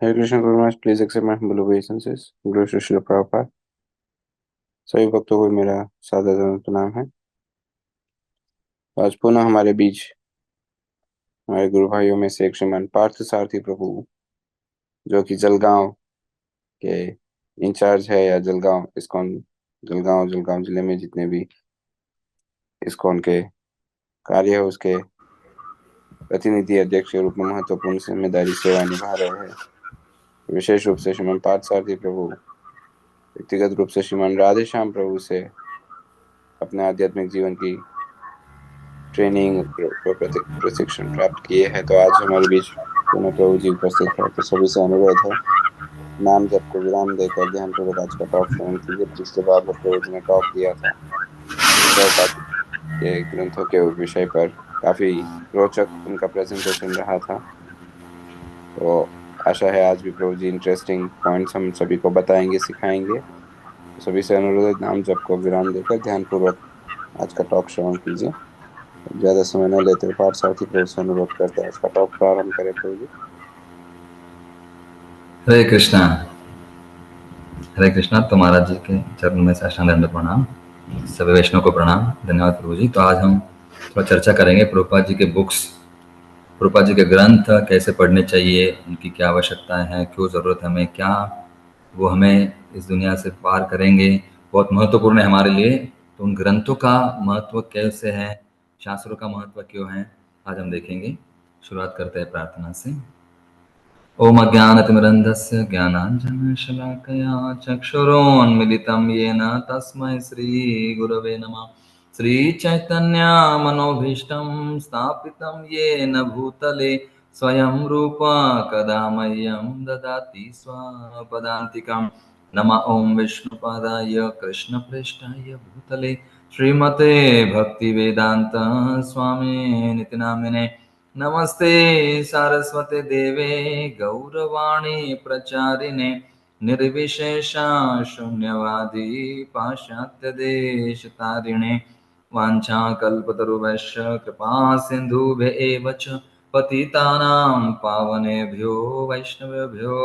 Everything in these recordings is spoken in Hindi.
Hare Krishna Guru Maharaj, please accept my humble obeisances. Guru Shri Srila Prabhupada। सभी भक्तों को मेरा सादर प्रणाम है। आज पुनः हमारे बीच हमारे गुरु भाइयों में से एक श्रीमान पार्थ सारथी प्रभु, जो कि जलगांव के इंचार्ज है, या जलगांव इस्कॉन, जलगांव जिले में जितने भी इस्कॉन के कार्य है उसके प्रतिनिधि अध्यक्ष के रूप में महत्वपूर्ण जिम्मेदारी सेवा निभा रहे हैं। विशेष रूप से श्रीमान पार्थ सारथी प्रभु व्यक्तिगत रूप से श्रीमान राधे श्याम प्रभु से अपने आध्यात्मिक जीवन की ट्रेनिंग प्रशिक्षण प्राप्त किए हैं। तो आज हमारे बीच पुनः प्रभु जी उपस्थित है, तो सभी से अनुरोध है, नाम जप को विराम देकर ध्यान पूर्वक आज का टॉक श्रवण कीजिए। पिछले बार जब प्रभु जी ने टॉक दिया था प्रभुपाद के ग्रंथों के विषय पर, काफी रोचक उनका प्रेजेंटेशन रहा था। तो आशा है आज भी प्रभु जी इंटरेस्टिंग पॉइंट्स हम सभी को बताएंगे, सिखाएंगे। तो सभी से अनुरोध है, नाम जप को विराम देकर ध्यान पूर्वक आज का टॉक श्रवण कीजिए। ज्यादा समय न लेते हुए पाठ सारथी प्रभु से अनुरोध करते हैं, आज का टॉक प्रारंभ करें प्रभु जी। हरे कृष्णा। हरे कृष्णा। तो महाराज जी के चरण में साष्टांग दंड प्रणाम, सभी वैष्णव को प्रणाम। धन्यवाद प्रभु जी। तो आज हम थोड़ा चर्चा करेंगे प्रभुपाद जी के बुक्स, प्रभुपाद जी के ग्रंथ कैसे पढ़ने चाहिए, उनकी क्या आवश्यकताएं हैं, क्यों ज़रूरत है हमें, क्या वो हमें इस दुनिया से पार करेंगे, बहुत महत्वपूर्ण है हमारे लिए। तो उन ग्रंथों का महत्व कैसे है, शास्त्रों का महत्व क्यों है, आज हम देखेंगे। शुरुआत करते हैं प्रार्थना से। ओम अज्ञानतिमिरन्धस्य ज्ञानाञ्जनशलाकया चक्षुरोन्मिलितं येन तस्मै श्रीगुरवे नमः। श्रीचैतन्यमनोभीष्टं स्थापितं येन भूतले स्वयं रूपा कदा मह्यं ददाति स्वपदान्तिकं। नमः ओं विष्णुपादाय कृष्णप्रेष्ठाय भूतले श्रीमते भक्तिवेदान्त स्वामिनिति नामिने। नमस्ते सारस्वते देवे गौरवाणी प्रचारिणे निर्विशेषा शून्यवादी पाश्चात्य देश तारिणे। वाञ्छाकल्पतरुभ्यश्च कृपा सिन्धुभ्य एव च पतितानां पावनेभ्यो वैष्णवेभ्यो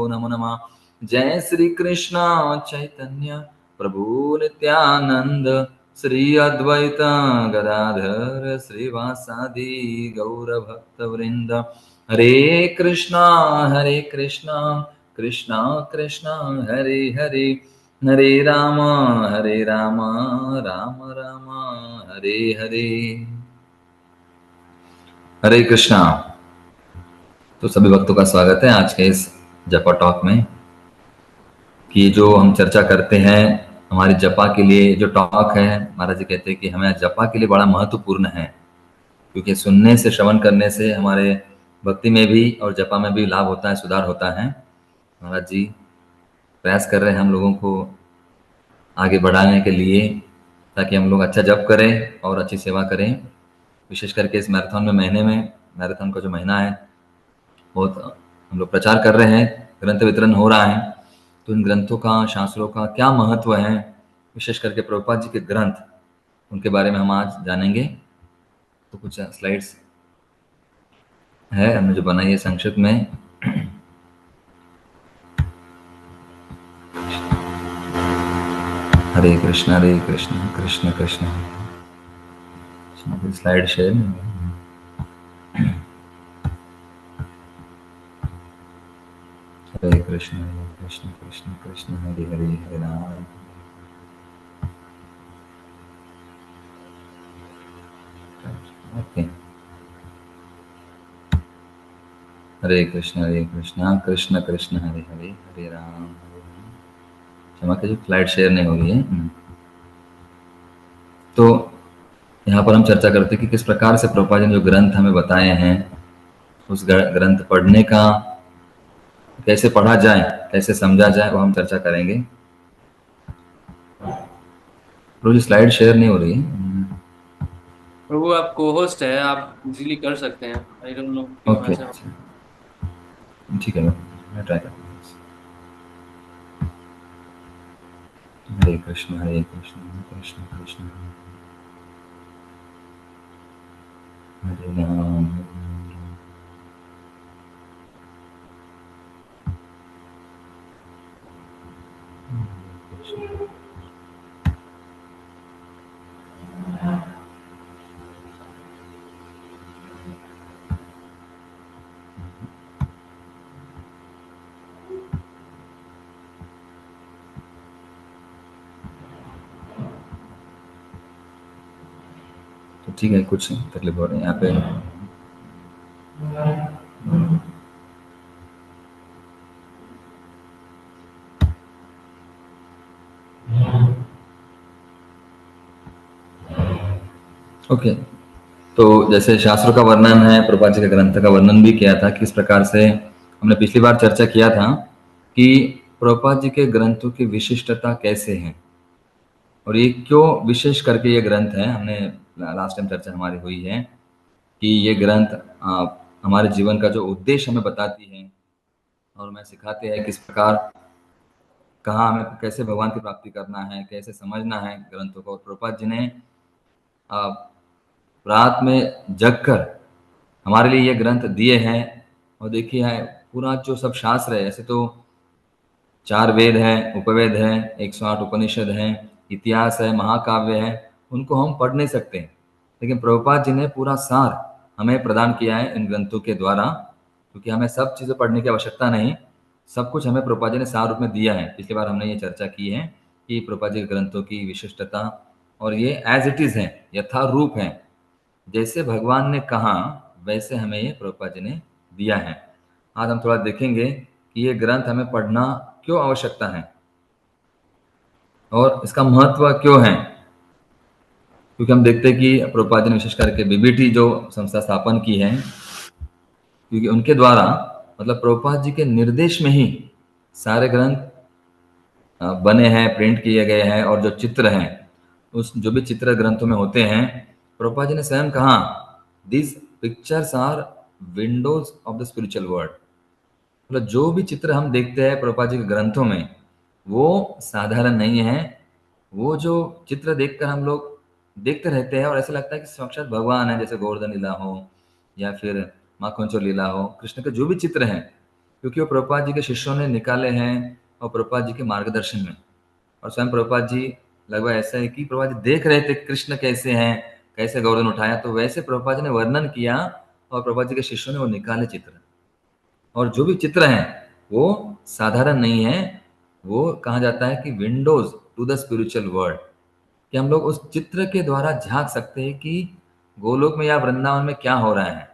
नमो नमः। जय श्री कृष्ण चैतन्य प्रभु नित्यानंद, श्री अद्वैत गदाधर श्रीवासादि गौर भक्त वृंद। हरे कृष्णा कृष्णा कृष्णा हरे हरे, हरे राम राम राम हरे हरे। हरे कृष्णा। तो सभी भक्तों का स्वागत है आज के इस जपा टॉक में, कि जो हम चर्चा करते हैं हमारे जपा के लिए। जो टॉक है, महाराज जी कहते हैं कि हमें जपा के लिए बड़ा महत्वपूर्ण है, क्योंकि सुनने से, श्रवण करने से हमारे भक्ति में भी और जपा में भी लाभ होता है, सुधार होता है। महाराज जी प्रयास कर रहे हैं हम लोगों को आगे बढ़ाने के लिए, ताकि हम लोग अच्छा जप करें और अच्छी सेवा करें। विशेष करके इस मैराथन में, महीने में, मैराथन का जो महीना है, बहुत हम लोग प्रचार कर रहे हैं, ग्रंथ वितरण हो रहा है। तो इन ग्रंथों का, शास्त्रों का क्या महत्व है, विशेष करके प्रभुपाद जी के ग्रंथ, उनके बारे में हम आज जानेंगे। तो कुछ स्लाइड्स है हमने जो बनाई है संक्षिप्त में। हरे कृष्ण कृष्ण कृष्ण। स्लाइड शेयर नहीं हुआ। हरे कृष्ण कृष्ण कृष्ण हरे हरे, हरे राम। ओके। हरे कृष्ण कृष्ण कृष्ण हरे हरे, हरे राम। क्षमा कीजिए, स्लाइड शेयर नहीं हो रही है। तो यहाँ पर हम चर्चा करते हैं कि किस प्रकार से प्रभुपाद जी ने जो ग्रंथ हमें बताए हैं, उस ग्रंथ पढ़ने का, कैसे पढ़ा जाए, कैसे समझा जाए, वो हम चर्चा करेंगे। प्रभु स्लाइड शेयर नहीं हो रही है। प्रभु आप को होस्ट है, आप इजीली कर सकते हैं। आई डोंट नो क्यों ओके, ऐसा। ठीक है, मैं ट्राई करता हूँ। हरे कृष्ण कृष्ण कृष्ण हरे राम। तो ठीक है, कुछ तकलीफ हो रही है यहाँ पे। ओके, तो जैसे शास्त्रों का वर्णन है, प्रभुपाद जी के ग्रंथ का वर्णन भी किया था, किस प्रकार से हमने पिछली बार चर्चा किया था कि प्रभुपाद जी के ग्रंथों की विशिष्टता कैसे है और ये क्यों विशेष करके ये ग्रंथ है। हमने लास्ट टाइम चर्चा हमारी हुई है कि ये ग्रंथ हमारे जीवन का जो उद्देश्य हमें बताती है और हमें सिखाते हैं किस प्रकार, कहाँ हमें कैसे भगवान की प्राप्ति करना है, कैसे समझना है ग्रंथों को। प्रभुपाद जी ने आ, रात में जग कर हमारे लिए ये ग्रंथ दिए हैं। और देखिए है पूरा जो सब शास्त्र है, ऐसे तो 4 वेद हैं, उपवेद हैं, 108 उपनिषद हैं, इतिहास है, महाकाव्य है, उनको हम पढ़ नहीं सकते, लेकिन प्रभुपाद जी ने पूरा सार हमें प्रदान किया है इन ग्रंथों के द्वारा, क्योंकि हमें सब चीज़ें पढ़ने की आवश्यकता नहीं, सब कुछ हमें प्रभुपाद जी ने सार रूप में दिया है। पिछली बार हमने ये चर्चा की है कि प्रभुपाद जी के ग्रंथों की विशिष्टता, और ये एज इट इज़ है, यथारूप है, जैसे भगवान ने कहा वैसे हमें ये प्रभुपाद जी ने दिया है। आज हम थोड़ा देखेंगे कि ये ग्रंथ हमें पढ़ना क्यों आवश्यकता है और इसका महत्व क्यों है। क्योंकि हम देखते हैं कि प्रभुपाद जी ने विशेष करके बीबीटी जो संस्था स्थापन की है, क्योंकि उनके द्वारा मतलब प्रभुपाद जी के निर्देश में ही सारे ग्रंथ बने हैं, प्रिंट किए गए हैं, और जो चित्र हैं उस जो भी चित्र ग्रंथों में होते हैं, प्रभुपाद जी ने स्वयं कहा this pictures are windows of the spiritual world. मतलब जो भी चित्र हम देखते हैं प्रभुपाद जी के ग्रंथों में वो साधारण नहीं है। वो जो चित्र देखकर हम लोग देखते रहते हैं और ऐसा लगता है कि साक्षात भगवान है, जैसे गोवर्धन लीला हो या फिर माखन चोर लीला हो, कृष्ण के जो भी चित्र हैं, क्योंकि वो प्रभुपाद जी के शिष्यों ने निकाले हैं और प्रभुपाद जी के मार्गदर्शन में। और स्वयं प्रभुपाद जी लगभग ऐसा है कि प्रभुपाद जी देख रहे थे कृष्ण कैसे हैं, कैसे गोवर्धन उठाया, तो वैसे प्रभुपाद जी ने वर्णन किया और प्रभुपाद जी के शिष्यों ने वो निकाले चित्र। और जो भी चित्र हैं वो साधारण नहीं है, वो कहा जाता है कि windows to the spiritual world, कि हम लोग उस चित्र के द्वारा झांक सकते हैं कि गोलोक में या वृंदावन में क्या हो रहा है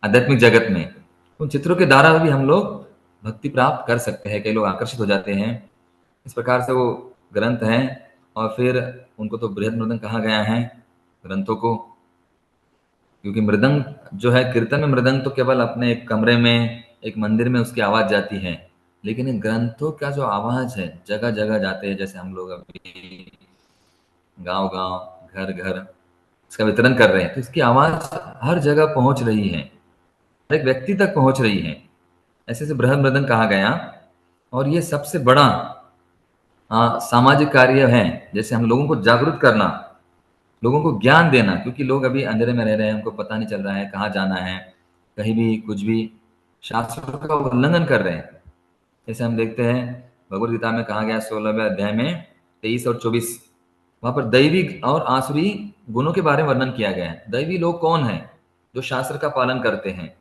आध्यात्मिक जगत में। उन चित्रों के द्वारा भी हम लोग भक्ति प्राप्त कर सकते हैं, कई लोग आकर्षित हो जाते हैं। इस प्रकार से वो ग्रंथ हैं। और फिर उनको तो बृहद मृदंग कहा गया है ग्रंथों को, क्योंकि मृदंग जो है, कीर्तन में मृदंग तो केवल अपने एक कमरे में, एक मंदिर में उसकी आवाज जाती है, लेकिन इन ग्रंथों का जो आवाज है जगह जगह जाते हैं। जैसे हम लोग अभी गांव गांव, घर घर इसका वितरण कर रहे हैं, तो इसकी आवाज हर जगह पहुंच रही है, हर एक व्यक्ति तक पहुंच रही है। ऐसे से बृहद मृदंग कहा गया। और ये सबसे बड़ा सामाजिक कार्य है, जैसे हम लोगों को जागरूक करना, लोगों को ज्ञान देना, क्योंकि लोग अभी अंधेरे में रह रहे हैं, उनको पता नहीं चल रहा है कहाँ जाना है, कहीं भी कुछ भी शास्त्रों का उल्लंघन कर रहे हैं। जैसे हम देखते हैं भगवद गीता में कहा गया 16वें अध्याय में 23 और 24, वहां पर दैवी और आसुरी गुणों के बारे में वर्णन किया गया है। दैवी लोग कौन है? जो शास्त्र का पालन करते हैं।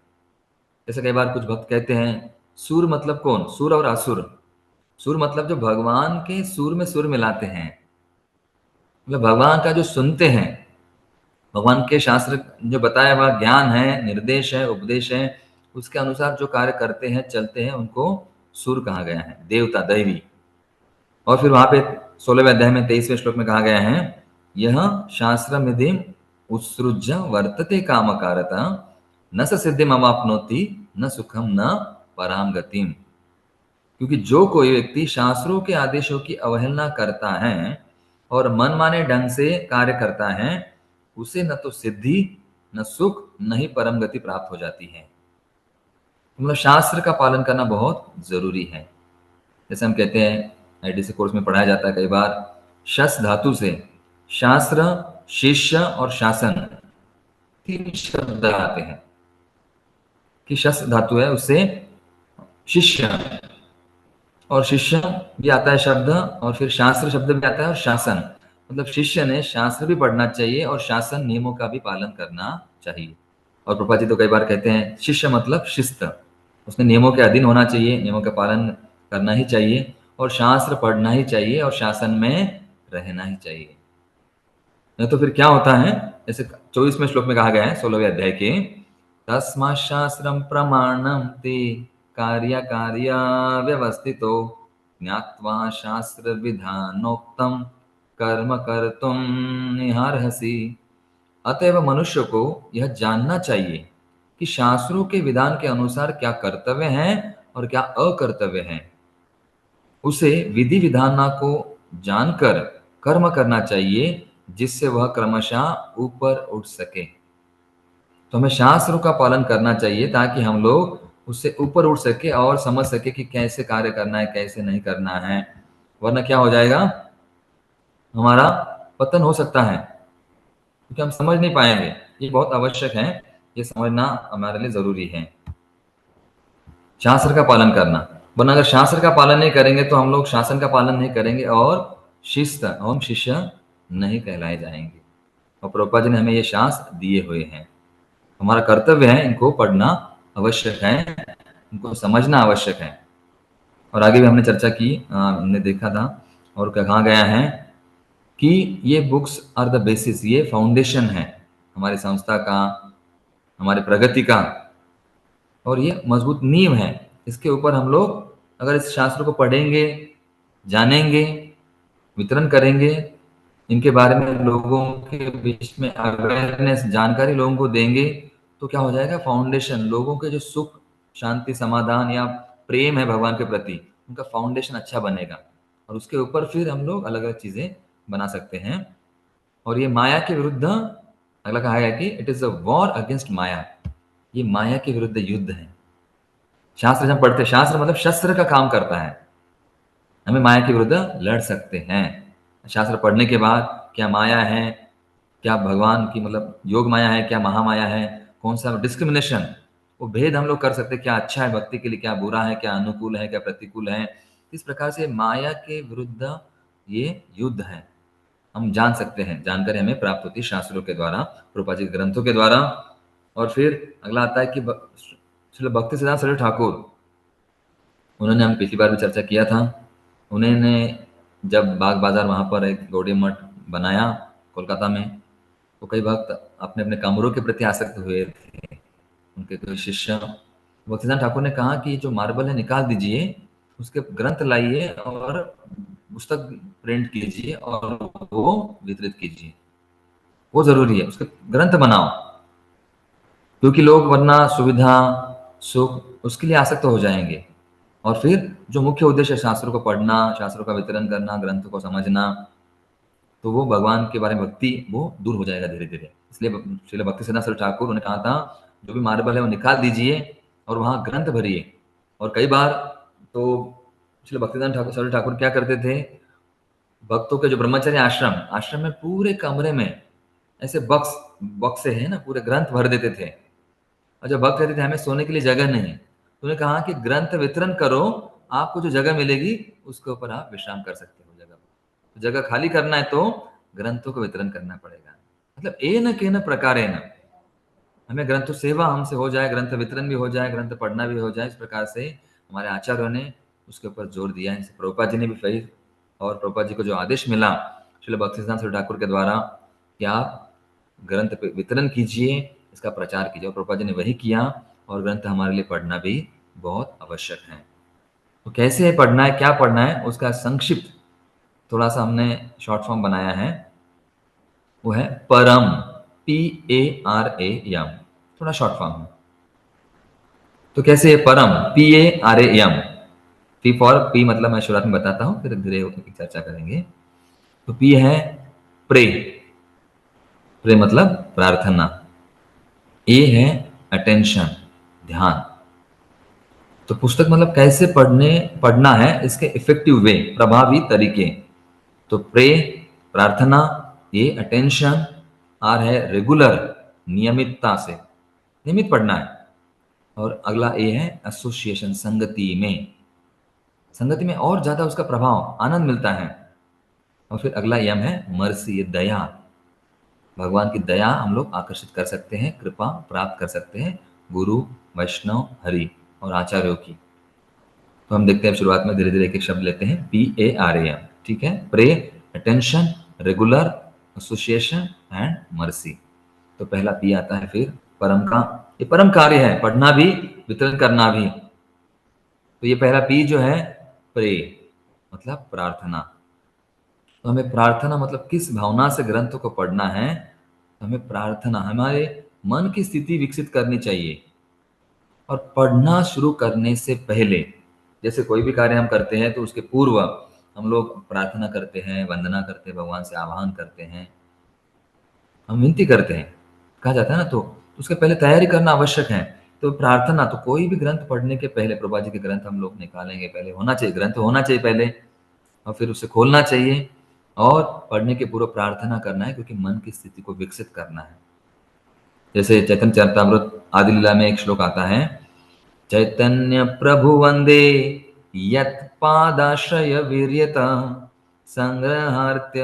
जैसे कई बार कुछ भक्त कहते हैं सूर मतलब कौन? सूर और असुर। सूर मतलब जो भगवान के सुर में सुर मिलाते हैं, मतलब भगवान का जो सुनते हैं, भगवान के शास्त्र जो बताया हुआ ज्ञान है, निर्देश है, उपदेश है, उसके अनुसार जो कार्य करते हैं, चलते हैं, उनको सुर कहा गया है, देवता, दैवी। और फिर वहां पे 16वें अध्याय में 23वें श्लोक में कहा गया है यह शास्त्र विधि उत्सृज्य वर्तते कामकारता न स सिद्धिम अवाप्नोति न सुखम न पराम गतिम। क्योंकि जो कोई व्यक्ति शास्त्रों के आदेशों की अवहेलना करता है और मनमाने ढंग से कार्य करता है, उसे न तो सिद्धि, न सुख, न ही परम गति प्राप्त हो जाती है। मतलब शास्त्र का पालन करना बहुत जरूरी है। जैसे हम कहते हैं आईटीसी कोर्स में पढ़ाया जाता है कई बार, शस धातु से शास्त्र, शिष्य और शासन 3 शब्द आते हैं। कि शस धातु है, उससे शिष्य, और शिष्य भी आता है शब्द, और फिर शास्त्र शब्द भी आता है, और शासन मतलब शिष्य ने शास्त्र भी पढ़ना चाहिए और शासन नियमों का भी पालन करना चाहिए। और प्रभुपाद जी तो कई बार कहते हैं शिष्य मतलब शिस्त, उसने नियमों के अधीन होना चाहिए, नियमों का पालन करना ही चाहिए, और शास्त्र पढ़ना ही चाहिए, और शासन में रहना ही चाहिए। नहीं तो फिर क्या होता है, जैसे 24वें श्लोक में कहा गया है 16वें अध्याय के, तस्मात् शास्त्रम प्रमाणम ते कार्य कार्य व्यवस्थितो ज्ञात्वा शास्त्र विधानोक्तम कर्म कर्तुम निहारहसि। अतएव मनुष्य को यह जानना चाहिए कि शास्त्रों के विधान के अनुसार क्या कर्तव्य हैं और क्या अकर्तव्य हैं। उसे विधि विधान को जानकर कर्म करना चाहिए, जिससे वह क्रमशः ऊपर उठ सके। तो हमें शास्त्रों का पालन करना चाहिए ताकि हम लोग उससे ऊपर उठ सके और समझ सके कि कैसे कार्य करना है, कैसे नहीं करना है। वरना क्या हो जाएगा, हमारा पतन हो सकता है, क्योंकि हम समझ नहीं पाएंगे। ये बहुत आवश्यक है, ये समझना हमारे लिए जरूरी है, शास्त्र का पालन करना। वरना अगर शास्त्र का पालन नहीं करेंगे तो हम लोग शासन का पालन नहीं करेंगे और शिस्त एवं शिष्य नहीं कहलाए जाएंगे। और प्रभुपाद जी ने हमें ये शास्त्र दिए हुए हैं, हमारा कर्तव्य है इनको पढ़ना आवश्यक है, इनको समझना आवश्यक है। और आगे भी हमने चर्चा की, हमने देखा था और कहा गया है कि ये बुक्स आर द बेसिस, ये फाउंडेशन है हमारी संस्था का, हमारी प्रगति का, और ये मजबूत नींव है। इसके ऊपर हम लोग अगर इस शास्त्र को पढ़ेंगे, जानेंगे, वितरण करेंगे, इनके बारे में लोगों के बीच में अवेयरनेस, जानकारी लोगों को देंगे, तो क्या हो जाएगा, फाउंडेशन, लोगों के जो सुख शांति समाधान या प्रेम है भगवान के प्रति, उनका फाउंडेशन अच्छा बनेगा, और उसके ऊपर फिर हम लोग अलग अलग चीजें बना सकते हैं। और ये माया के विरुद्ध, अगला कहा गया कि it is a war against maya, ये माया के विरुद्ध युद्ध है। शास्त्र जब पढ़ते, शास्त्र मतलब शस्त्र का काम करता है, हमें माया के विरुद्ध लड़ सकते हैं। शास्त्र पढ़ने के बाद क्या माया है, क्या भगवान की मतलब योग माया है, क्या महामाया है, कौन सा डिस्क्रिमिनेशन, वो भेद हम लोग कर सकते हैं, क्या अच्छा है भक्ति के लिए, क्या बुरा है, क्या अनुकूल है, क्या प्रतिकूल है। इस प्रकार से माया के विरुद्ध ये युद्ध है, हम जान सकते हैं, जानकारी हमें प्राप्त होती है शास्त्रों के द्वारा, प्रभुपाद जी के ग्रंथों के द्वारा। और फिर अगला आता है कि श्रील भक्ति सिद्धांत सरस्वती ठाकुर, उन्होंने, हम पिछली बार भी चर्चा किया था, उन्होंने जब बाग बाजार वहाँ पर एक गौड़ी मठ बनाया कोलकाता में, तो कई भक्त अपने अपने कमरों के प्रति आसक्त हुए थे। उनके कोई शिष्य भक्तिदान ठाकुर ने कहा कि जो मार्बल है निकाल दीजिए, उसके ग्रंथ लाइए और पुस्तक प्रिंट कीजिए और वो वितरित कीजिए, वो जरूरी है, उसके ग्रंथ बनाओ, क्योंकि लोग वरना सुविधा सुख उसके लिए आसक्त हो जाएंगे। और फिर जो मुख्य उद्देश्य है शास्त्रों को पढ़ना, शास्त्रों का वितरण करना, ग्रंथ को समझना, तो वो भगवान के बारे में भक्ति वो दूर हो जाएगा धीरे धीरे। इसलिए श्रील भक्ति सिद्धांत सरस्वती ठाकुर उन्होंने कहा था जो भी मार्बल है वो निकाल दीजिए और वहां ग्रंथ भरिए। और कई बार तो श्रील भक्तिदान ठाकुर सरस्वती ठाकुर क्या करते थे, भक्तों के जो ब्रह्मचर्य आश्रम, आश्रम में पूरे कमरे में ऐसे बक्स, बक्से है ना, पूरे ग्रंथ भर देते थे। और जब भक्त कहते थे हमें सोने के लिए जगह नहीं, तो उन्होंने कहा कि ग्रंथ वितरण करो, आपको जो जगह मिलेगी उसके ऊपर आप विश्राम कर सकते हो। जगह तो जगह खाली करना है तो ग्रंथों को वितरण करना पड़ेगा। मतलब ए न के न प्रकारे न, हमें ग्रंथ सेवा हमसे हो जाए, ग्रंथ वितरण भी हो जाए, ग्रंथ पढ़ना भी हो जाए, इस प्रकार से हमारे आचार्यों ने उसके ऊपर जोर दिया है। प्रभुपाद जी ने भी कही, और प्रभुपाद जी को जो आदेश मिला श्रील भक्तिसिद्धांत सरस्वती ठाकुर के द्वारा कि आप ग्रंथ वितरण कीजिए, इसका प्रचार कीजिए, और प्रभुपाद जी ने वही किया। और ग्रंथ हमारे लिए पढ़ना भी बहुत आवश्यक है। तो कैसे पढ़ना है, क्या पढ़ना है, उसका संक्षिप्त थोड़ा सा हमने शॉर्ट फॉर्म बनाया है, वो है परम, PARAM, थोड़ा शॉर्ट फॉर्म है। तो कैसे है परम, PARAM, पी फॉर पी मतलब मैं शुरुआत में बताता हूं, फिर धीरे धीरे चर्चा करेंगे। तो पी है प्रे, प्रे मतलब प्रार्थना। ए है अटेंशन, ध्यान। तो पुस्तक मतलब कैसे पढ़ना है, इसके इफेक्टिव वे, प्रभावी तरीके। तो प्रे प्रार्थना, ए अटेंशन, आर है रेगुलर, नियमितता से, नियमित पढ़ना है। और अगला ए है एसोसिएशन, संगति में। संगति में और ज्यादा उसका प्रभाव, आनंद मिलता है। और फिर अगला यम है मर्सी, ये दया। भगवान की दया हम लोग आकर्षित कर सकते हैं, कृपा प्राप्त कर सकते हैं गुरु, वैष्णव, हरि और आचार्यों की। तो हम देखते हैं शुरुआत में धीरे धीरे एक एक शब्द लेते हैं। PARAM, ठीक है। Pray, attention, regular, association and mercy. तो पहला पी आता है फिर परम का, ये परम कार्य है, पढ़ना भी वितरण करना भी। तो ये पहला पी जो है प्रे मतलब प्रार्थना। तो हमें प्रार्थना मतलब किस भावना से ग्रंथ को पढ़ना है, तो हमें प्रार्थना, हमारे मन की स्थिति विकसित करनी चाहिए। और पढ़ना शुरू करने से पहले, जैसे कोई भी कार्य हम करते हैं तो उसके पूर्व हम लोग प्रार्थना करते हैं, वंदना करते हैं, भगवान से आह्वान करते हैं, हम विनती करते हैं, कहा जाता है ना। तो उसके पहले तैयारी करना आवश्यक है। तो प्रार्थना, तो कोई भी ग्रंथ पढ़ने के पहले, प्रभा जी के ग्रंथ हम लोग निकालेंगे, पहले होना चाहिए, ग्रंथ होना चाहिए पहले, और फिर उसे खोलना चाहिए और पढ़ने के पूर्व प्रार्थना करना है, क्योंकि मन की स्थिति को विकसित करना है। जैसे चैतन्य चरितामृत आदि लीला में एक श्लोक आता है, चैतन्य प्रभु वंदे यत् पादाश्रय वीर्यता संग्रहार्थ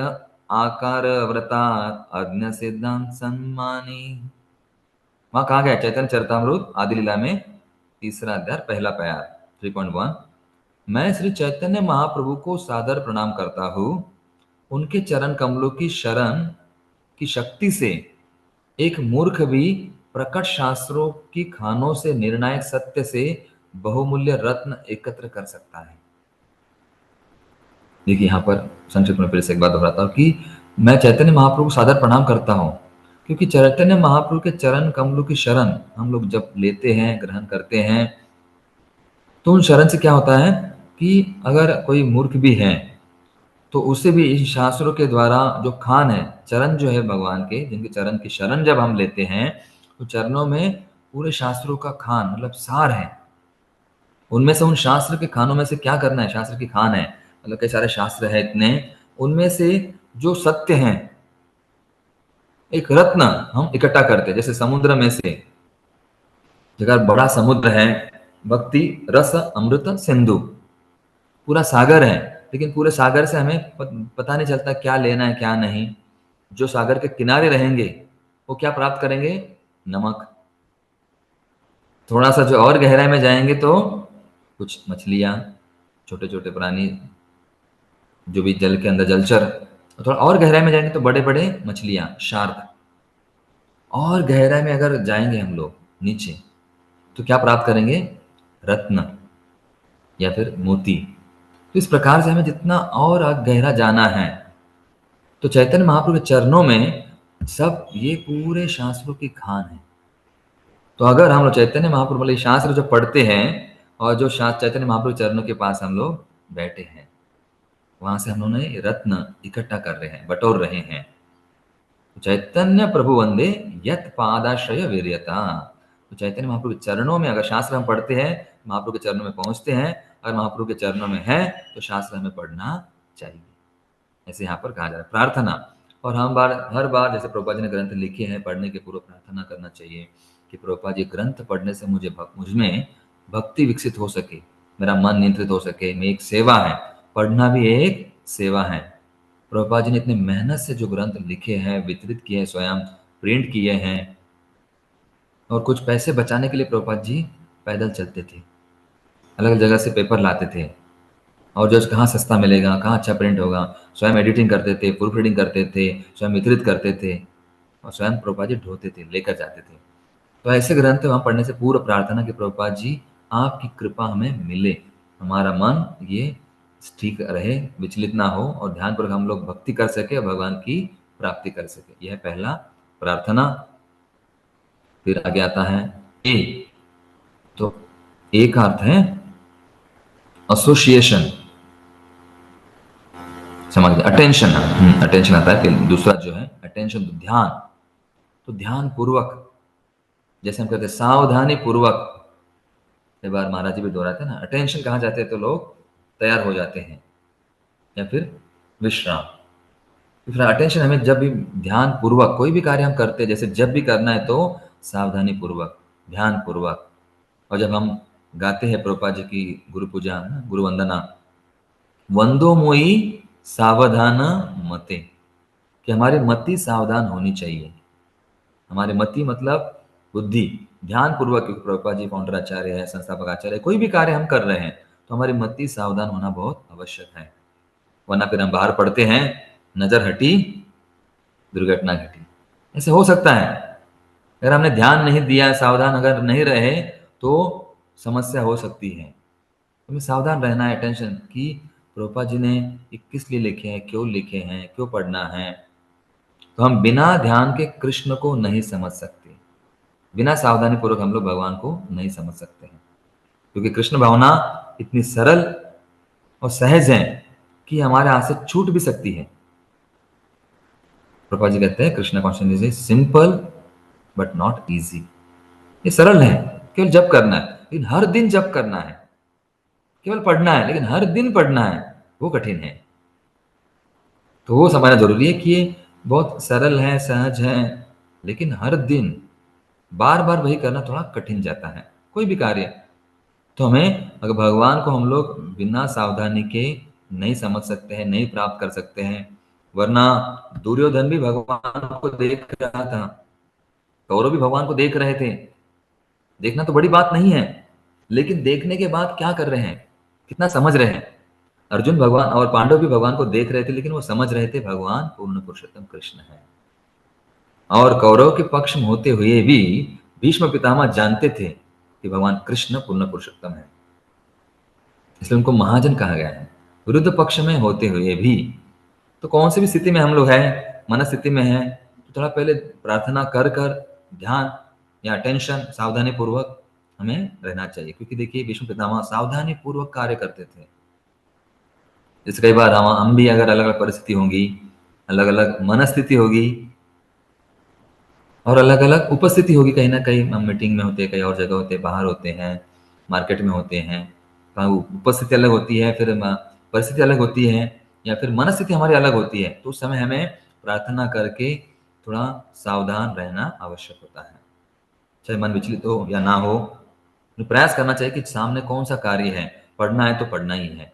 आकार व्रतात् अज्ञ सिद्धांत सम्मानी। वहां कहा गया चैतन्य चरितामृत आदि लीला में तीसरा अध्याय पहला प्यार 3.1, मैं श्री चैतन्य महाप्रभु को सादर प्रणाम करता हूँ। उनके चरण कमलों की शरण की शक्ति से एक मूर्ख भी प्रकट शास्त्रों की खानों से निर्णायक सत्य से बहुमूल्य रत्न एकत्र कर सकता है। देखिए यहाँ पर संक्षिप्त में फिर से एक बात दोहराता हूँ कि मैं चैतन्य महाप्रभु को सादर प्रणाम करता हूँ, क्योंकि चैतन्य महाप्रभु के चरण कमलों की शरण हम लोग जब लेते हैं, ग्रहण करते हैं, तो उन शरण से क्या होता है कि अगर कोई मूर्ख भी है तो उसे भी इन शास्त्रों के द्वारा जो खान है, चरण जो है भगवान के, जिनके चरण की शरण जब हम लेते हैं, तो चरणों में पूरे शास्त्रों का खान मतलब सार है। उनमें से, उन शास्त्र के खानों में से क्या करना है, शास्त्र की खान है, मतलब कई सारे शास्त्र है इतने, उनमें से जो सत्य हैं, एक रत्न हम इकट्ठा करते हैं। जैसे समुद्र में से, जगह बड़ा समुद्र है, भक्ति रस अमृत सिंधु, पूरा सागर है, लेकिन पूरे सागर से हमें पता नहीं चलता क्या लेना है क्या नहीं। जो सागर के किनारे रहेंगे वो क्या प्राप्त करेंगे, नमक। थोड़ा सा जो और गहराई में जाएंगे तो कुछ मछलियां, छोटे छोटे प्राणी जो भी जल के अंदर जलचर। थोड़ा और गहराई में जाएंगे तो बड़े बड़े मछलियां, शार्क। और गहराई में अगर जाएंगे हम लोग नीचे, तो क्या प्राप्त करेंगे, रत्न या फिर मोती। तो इस प्रकार से हमें जितना और गहरा जाना है, तो चैतन्य महाप्रभु के चरणों में सब ये पूरे शास्त्रों की खान है। तो अगर हम लोग चैतन्य महाप्रभु वाले शास्त्र जो पढ़ते हैं, और जो शास्त्र चैतन्य महाप्रभु चरणों के पास हम लोग बैठे हैं, वहां से हम लोग ने रत्न इकट्ठा कर रहे हैं, बटोर रहे हैं। तो चैतन्य प्रभु वंदे यत पादाश्रय वीर्यता। तो चैतन्य महाप्रभु के चरणों में अगर शास्त्र हम पढ़ते हैं, महाप्रभु के चरणों में पहुंचते हैं, और महाप्रभु के चरणों में है, तो शास्त्र हमें पढ़ना चाहिए। ऐसे यहाँ पर कहा जा रहा है प्रार्थना। और हम हर बार जैसे प्रभुपाद जी ने ग्रंथ लिखे हैं, पढ़ने के पूर्व प्रार्थना करना चाहिए कि प्रभुपाद जी ग्रंथ पढ़ने से मुझमें भक्ति विकसित हो सके, मेरा मन नियंत्रित हो सके। मैं एक सेवा है, पढ़ना भी एक सेवा है। प्रभुपाद जी ने इतने मेहनत से जो ग्रंथ लिखे हैं, वितरित किए हैं, स्वयं प्रिंट किए हैं, और कुछ पैसे बचाने के लिए प्रभुपाद जी पैदल चलते थे, अलग अलग जगह से पेपर लाते थे, और जो कहाँ सस्ता मिलेगा, कहाँ अच्छा प्रिंट होगा, स्वयं एडिटिंग करते थे, प्रूफ रीडिंग करते थे, स्वयं वितरित करते थे, और स्वयं प्रभुपाद जी ढोते थे, लेकर जाते थे। तो ऐसे ग्रंथ वहाँ पढ़ने से पूर्व प्रार्थना कि प्रभुपाद जी आपकी कृपा हमें मिले, हमारा मन ये ठीक रहे, विचलित ना हो, और ध्यानपूर्वक हम लोग भक्ति कर सके और भगवान की प्राप्ति कर सके। यह पहला प्रार्थना। फिर आगे आता है ए। तो ए का अर्थ है एसोसिएशन, समझ गए, अटेंशन। अटेंशन आता है। फिर दूसरा जो है अटेंशन, तो ध्यान। तो ध्यान पूर्वक, जैसे हम कहते हैं सावधानी पूर्वक, कई बार महाराज जी भी दोहराते हैं ना, अटेंशन कहाँ जाते हैं तो लोग तैयार हो जाते हैं, या फिर विश्राम। तो फिर अटेंशन हमें जब भी ध्यान पूर्वक कोई भी कार्य हम करते हैं, जैसे जब भी करना है तो सावधानी पूर्वक, ध्यान पूर्वक। और जब हम गाते हैं प्रभुपाद जी की गुरु पूजा, गुरु वंदना, वंदो मोई सावधान मते, कि हमारी मति सावधान होनी चाहिए। हमारे मति मतलब बुद्धि, ध्यान पूर्वक, क्योंकि प्रभुपाद जी फाउंडर आचार्य है, संस्थापक आचार्य है, कोई भी कार्य हम कर रहे हैं तो हमारी मति सावधान होना बहुत आवश्यक है, वरना फिर हम बाहर पढ़ते हैं, नजर हटी दुर्घटना घटी। ऐसे हो सकता है, अगर हमने ध्यान नहीं दिया, सावधान अगर नहीं रहे तो समस्या हो सकती है। हमें सावधान रहना है, अटेंशन कि प्रभुपाद जी ने ये किस लिए लिखे हैं, क्यों लिखे हैं, क्यों पढ़ना है। तो हम बिना ध्यान के कृष्ण को नहीं समझ सकते, बिना सावधानी पूर्वक हम लोग भगवान को नहीं समझ सकते हैं, क्योंकि कृष्ण भावना इतनी सरल और सहज है कि हमारे हाथ से छूट भी सकती है। प्रभुपाद जी कहते हैं Krishna consciousness is simple but not easy. ये सरल है, केवल जप करना है, लेकिन हर दिन जप करना है। केवल पढ़ना है लेकिन हर दिन पढ़ना है, वो कठिन है। तो वो समझना जरूरी है कि ये बहुत सरल है, सहज है, लेकिन हर दिन बार बार वही करना थोड़ा कठिन जाता है, कोई भी कार्य। तो हमें, अगर भगवान को हम लोग बिना सावधानी के नहीं समझ सकते हैं, नहीं प्राप्त कर सकते हैं, वरना दुर्योधन भी भगवान को देख रहा था, कौरव भी भगवान को देख रहे थे। देखना तो बड़ी बात नहीं है, लेकिन देखने के बाद क्या कर रहे हैं, कितना समझ रहे हैं। अर्जुन भगवान और पांडव भी भगवान को देख रहे थे, लेकिन वो समझ रहे थे भगवान पूर्ण पुरुषोत्तम कृष्ण है। और कौरव के पक्ष में होते हुए भी भीष्म पितामह जानते थे कि भगवान कृष्ण पूर्ण पुरुषोत्तम है, इसलिए उनको महाजन कहा गया है। विरुद्ध पक्ष में होते हुए भी, तो कौन सी भी स्थिति में हम लोग हैं, मन स्थिति में हैं, तो थोड़ा पहले प्रार्थना कर कर ध्यान या अटेंशन सावधानी पूर्वक हमें रहना चाहिए, क्योंकि देखिए भीष्म पितामह सावधानी पूर्वक कार्य करते थे। जैसे कई बार हम भी, अगर अलग अलग परिस्थिति होगी, अलग अलग मनस्थिति होगी और अलग अलग उपस्थिति होगी, कहीं ना कहीं हम मीटिंग में होते हैं, कहीं और जगह होते हैं, बाहर होते हैं, मार्केट में होते हैं, कहाँ उपस्थिति अलग होती है, फिर परिस्थिति अलग होती है, या फिर मनस्थिति हमारी अलग होती है, तो उस समय हमें प्रार्थना करके थोड़ा सावधान रहना आवश्यक होता है। चाहे मन विचलित हो या ना हो, तो प्रयास करना चाहिए कि सामने कौन सा कार्य है, पढ़ना है तो पढ़ना ही है।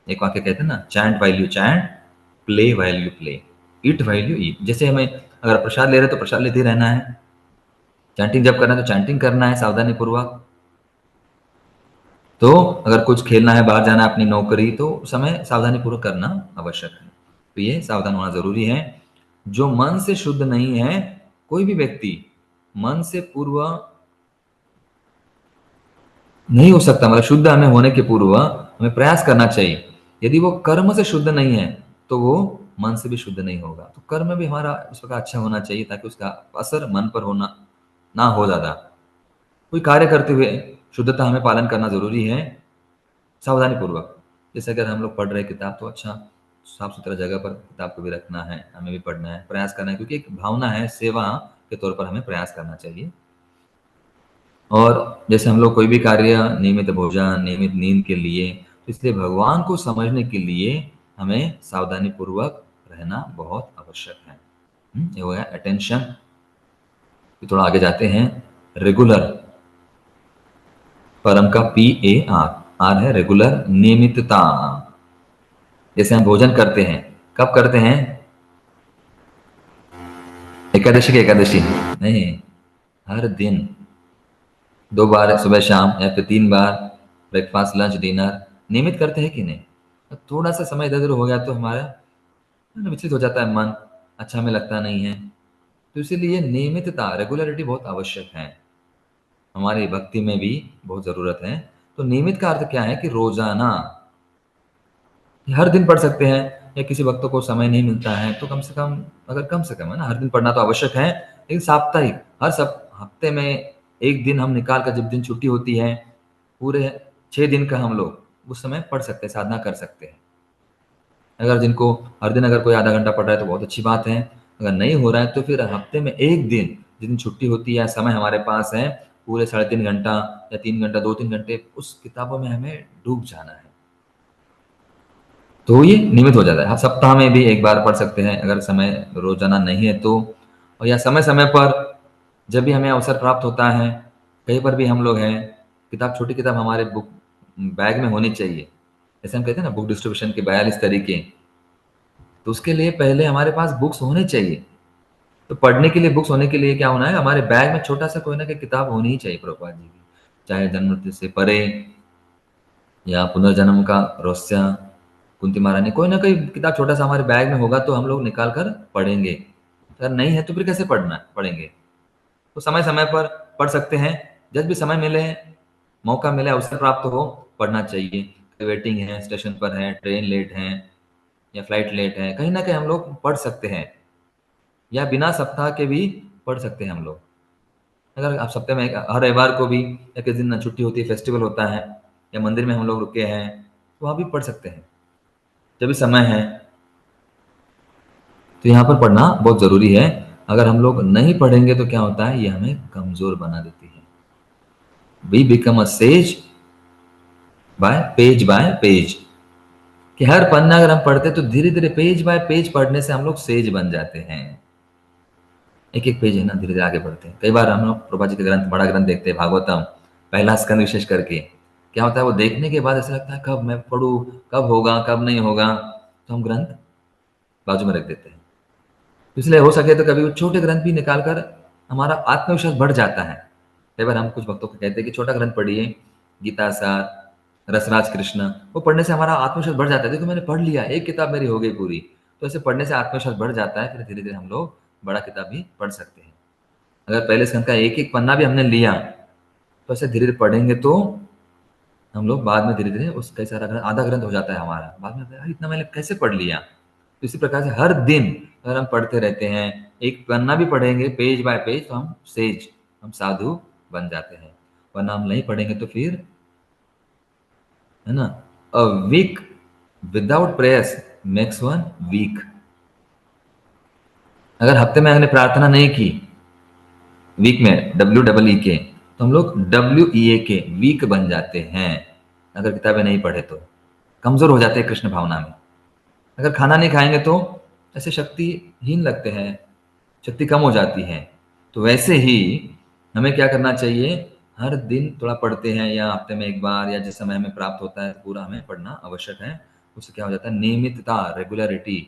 एक वाक्य कहते हैं ना, chant while you chant, play while you play, eat while you eat. जैसे हमें अगर प्रसाद ले रहे हैं तो प्रसाद लेते ही रहना है, चैंटिंग जब करना है तो चैंटिंग करना है सावधानी पूर्वक। तो अगर कुछ खेलना है, बाहर जाना है, अपनी नौकरी, तो उस समय सावधानी पूर्वक करना आवश्यक है। तो ये सावधान होना जरूरी है। जो मन से शुद्ध नहीं है, कोई भी व्यक्ति मन से पूर्व नहीं हो सकता, मतलब शुद्ध हमें होने के पूर्व हमें प्रयास करना चाहिए। यदि वो कर्म से शुद्ध नहीं है तो वो मन से भी शुद्ध नहीं होगा। तो कर्म भी हमारा उस प्रकार अच्छा होना चाहिए ताकि उसका असर मन पर होना ना हो ज्यादा। कोई कार्य करते हुए शुद्धता हमें पालन करना जरूरी है, सावधानी पूर्वक। जैसे अगर हम लोग पढ़ रहे किताब, तो अच्छा साफ सुथरा जगह पर किताब को भी रखना है, हमें भी पढ़ना है, प्रयास करना है, क्योंकि एक भावना है, सेवा के तौर पर हमें प्रयास करना चाहिए। और जैसे हम लोग कोई भी कार्य, नियमित भोजन, नियमित नींद के लिए, तो इसलिए भगवान को समझने के लिए हमें सावधानी पूर्वक रहना बहुत आवश्यक है। ये हो गया अटेंशन। थोड़ा आगे जाते हैं, रेगुलर। परम का PAR, आर है रेगुलर, नियमितता। जैसे हम भोजन करते हैं, कब करते हैं? एकादशी की एकादशी नहीं, हर दिन 2 बार, सुबह शाम, या फिर 3 बार, ब्रेकफास्ट लंच डिनर, नियमित करते हैं कि नहीं? तो थोड़ा सा समय इधर उधर हो गया तो हमारा विचलित हो जाता है मन, अच्छा हमें लगता नहीं है। तो इसीलिए नियमितता, रेगुलरिटी बहुत आवश्यक है, हमारी भक्ति में भी बहुत जरूरत है। तो नियमित का अर्थ क्या है कि रोजाना, हर दिन पढ़ सकते हैं, या किसी वक्त को समय नहीं मिलता है तो कम से कम, अगर कम से कम है ना, हर दिन पढ़ना तो आवश्यक है, लेकिन साप्ताहिक, हर सब हफ्ते में एक दिन हम निकाल कर, जब दिन छुट्टी होती है, पूरे 6 दिन का हम लोग उस समय पढ़ सकते हैं, साधना कर सकते हैं। अगर जिनको हर दिन अगर कोई आधा घंटा पढ़ रहा है तो बहुत अच्छी बात है, अगर नहीं हो रहा है तो फिर हफ्ते में एक दिन, जिस दिन छुट्टी होती है, समय हमारे पास है, पूरे 3.5 घंटा या 3 घंटा, 2-3 घंटे उस किताबों में हमें डूब जाना है। तो ये नियमित हो जाता है। सप्ताह में भी एक बार पढ़ सकते हैं अगर समय रोजाना नहीं है तो, और या समय समय पर जब भी हमें अवसर प्राप्त होता है, कहीं पर भी हम लोग हैं, किताब, छोटी किताब हमारे बुक बैग में होनी चाहिए, जैसे हम कहते हैं ना बुक डिस्ट्रीब्यूशन के 42 तरीके, तो उसके लिए पहले हमारे पास बुक्स होने चाहिए। तो पढ़ने के लिए बुक्स होने के लिए क्या होना है, हमारे बैग में छोटा सा कोई ना कोई किताब होनी ही चाहिए प्रभुपाद जी की, चाहे जन्म मृत्यु से परे या पुनर्जन्म का रहस्य, कुंती महारानी, कोई ना कोई किताब छोटा सा हमारे बैग में होगा तो हम लोग निकाल कर पढ़ेंगे। अगर नहीं है तो फिर कैसे पढ़ेंगे। तो समय समय पर पढ़ सकते हैं, जब भी समय मिले, मौका मिले, अवसर प्राप्त हो, पढ़ना चाहिए। वेटिंग है, स्टेशन पर है, ट्रेन लेट है या फ्लाइट लेट है, कहीं ना कहीं हम लोग पढ़ सकते हैं, या बिना सप्ताह के भी पढ़ सकते हैं हम लोग। अगर आप सप्ताह में हर रविवार को भी या किस दिन छुट्टी होती है, फेस्टिवल होता है, या मंदिर में हम लोग रुके हैं, तो वहाँ भी पढ़ सकते हैं जब भी समय है। तो यहाँ पर पढ़ना बहुत जरूरी है। अगर हम लोग नहीं पढ़ेंगे तो क्या होता है, ये हमें कमजोर बना देती है। We become a sage by page, कि हर पन्ना अगर हम पढ़ते तो धीरे धीरे पेज बाय पेज पढ़ने से हम लोग सेज बन जाते हैं। एक एक पेज है ना, धीरे धीरे आगे बढ़ते हैं। कई बार हम लोग प्रभा जी के ग्रंथ, बड़ा ग्रंथ देखते हैं, भागवतम पहला स्कंद विशेष करके, क्या होता है वो देखने के बाद ऐसा लगता है कब मैं पढ़ूं, कब होगा कब नहीं होगा, तो हम ग्रंथ बाजू में रख देते हैं। इसलिए हो सके तो कभी वो छोटे ग्रंथ भी निकाल कर हमारा आत्मविश्वास बढ़ जाता है। कई बार हम कुछ भक्तों को कहते हैं कि छोटा ग्रंथ पढ़िए, गीता सार, रसराज कृष्ण, वो पढ़ने से हमारा आत्मविश्वास बढ़ जाता है। देखो मैंने पढ़ लिया, एक किताब मेरी हो गई पूरी। तो ऐसे पढ़ने से आत्मविश्वास बढ़ जाता है, फिर धीरे धीरे हम लोग बड़ा किताब भी पढ़ सकते हैं। अगर पहले स्कंद का एक एक पन्ना भी हमने लिया, तो ऐसे धीरे धीरे पढ़ेंगे तो हम लोग बाद में धीरे धीरे उस कई सारा ग्रंथ, आधा ग्रंथ हो जाता है हमारा, बाद में यार इतना मैंने कैसे पढ़ लिया। तो इसी प्रकार से हर दिन अगर हम पढ़ते रहते हैं, एक पन्ना भी पढ़ेंगे पेज बाय पेज, तो हम सेज, हम साधु बन जाते हैं। वरना हम नहीं पढ़ेंगे तो फिर, है ना, a week without prayers makes one weak. अगर हफ्ते में हमने प्रार्थना नहीं की, वीक में WEEK, तो हम लोग WEAK वीक बन जाते हैं। अगर किताबें नहीं पढ़े तो कमजोर हो जाते हैं कृष्ण भावना में। अगर खाना नहीं खाएंगे तो ऐसे शक्तिहीन लगते हैं, शक्ति कम हो जाती है। तो वैसे ही हमें क्या करना चाहिए, हर दिन थोड़ा पढ़ते हैं, या हफ्ते में एक बार, या जिस समय हमें प्राप्त होता है पूरा हमें पढ़ना आवश्यक है। उससे क्या हो जाता है, नियमितता, रेगुलरिटी,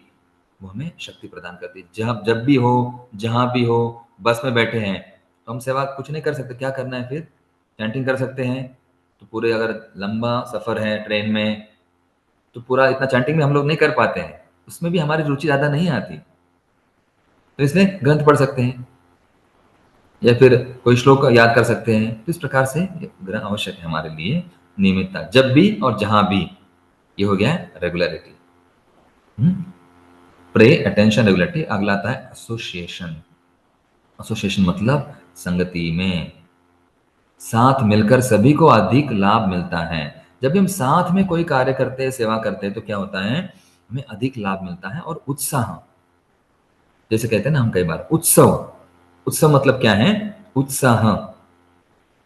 वो हमें शक्ति प्रदान करती है। जब जब भी हो, जहां भी हो, बस में बैठे हैं तो हम सेवा कुछ नहीं कर सकते, क्या करना है फिर, चैंटिंग कर सकते हैं। तो पूरे अगर लंबा सफर है ट्रेन में, तो पूरा इतना चैंटिंग में हम लोग नहीं कर पाते हैं, उसमें भी हमारी रुचि ज्यादा नहीं आती, तो इसलिए ग्रंथ पढ़ सकते हैं, या फिर कोई श्लोक याद कर सकते हैं। तो इस प्रकार से ये ग्रंथ आवश्यक है हमारे लिए, नियमितता, जब भी और जहां भी। ये हो गया रेगुलरिटी। Pray attention regularity. अगला आता है एसोसिएशन। एसोसिएशन मतलब संगति में, साथ मिलकर सभी को अधिक लाभ मिलता है। जब भी हम साथ में कोई कार्य करते हैं, सेवा करते हैं, तो क्या होता है, हमें अधिक लाभ मिलता है और उत्साह, जैसे कहते हैं ना हम कई बार उत्सव, उत्सव मतलब क्या है, उत्साह।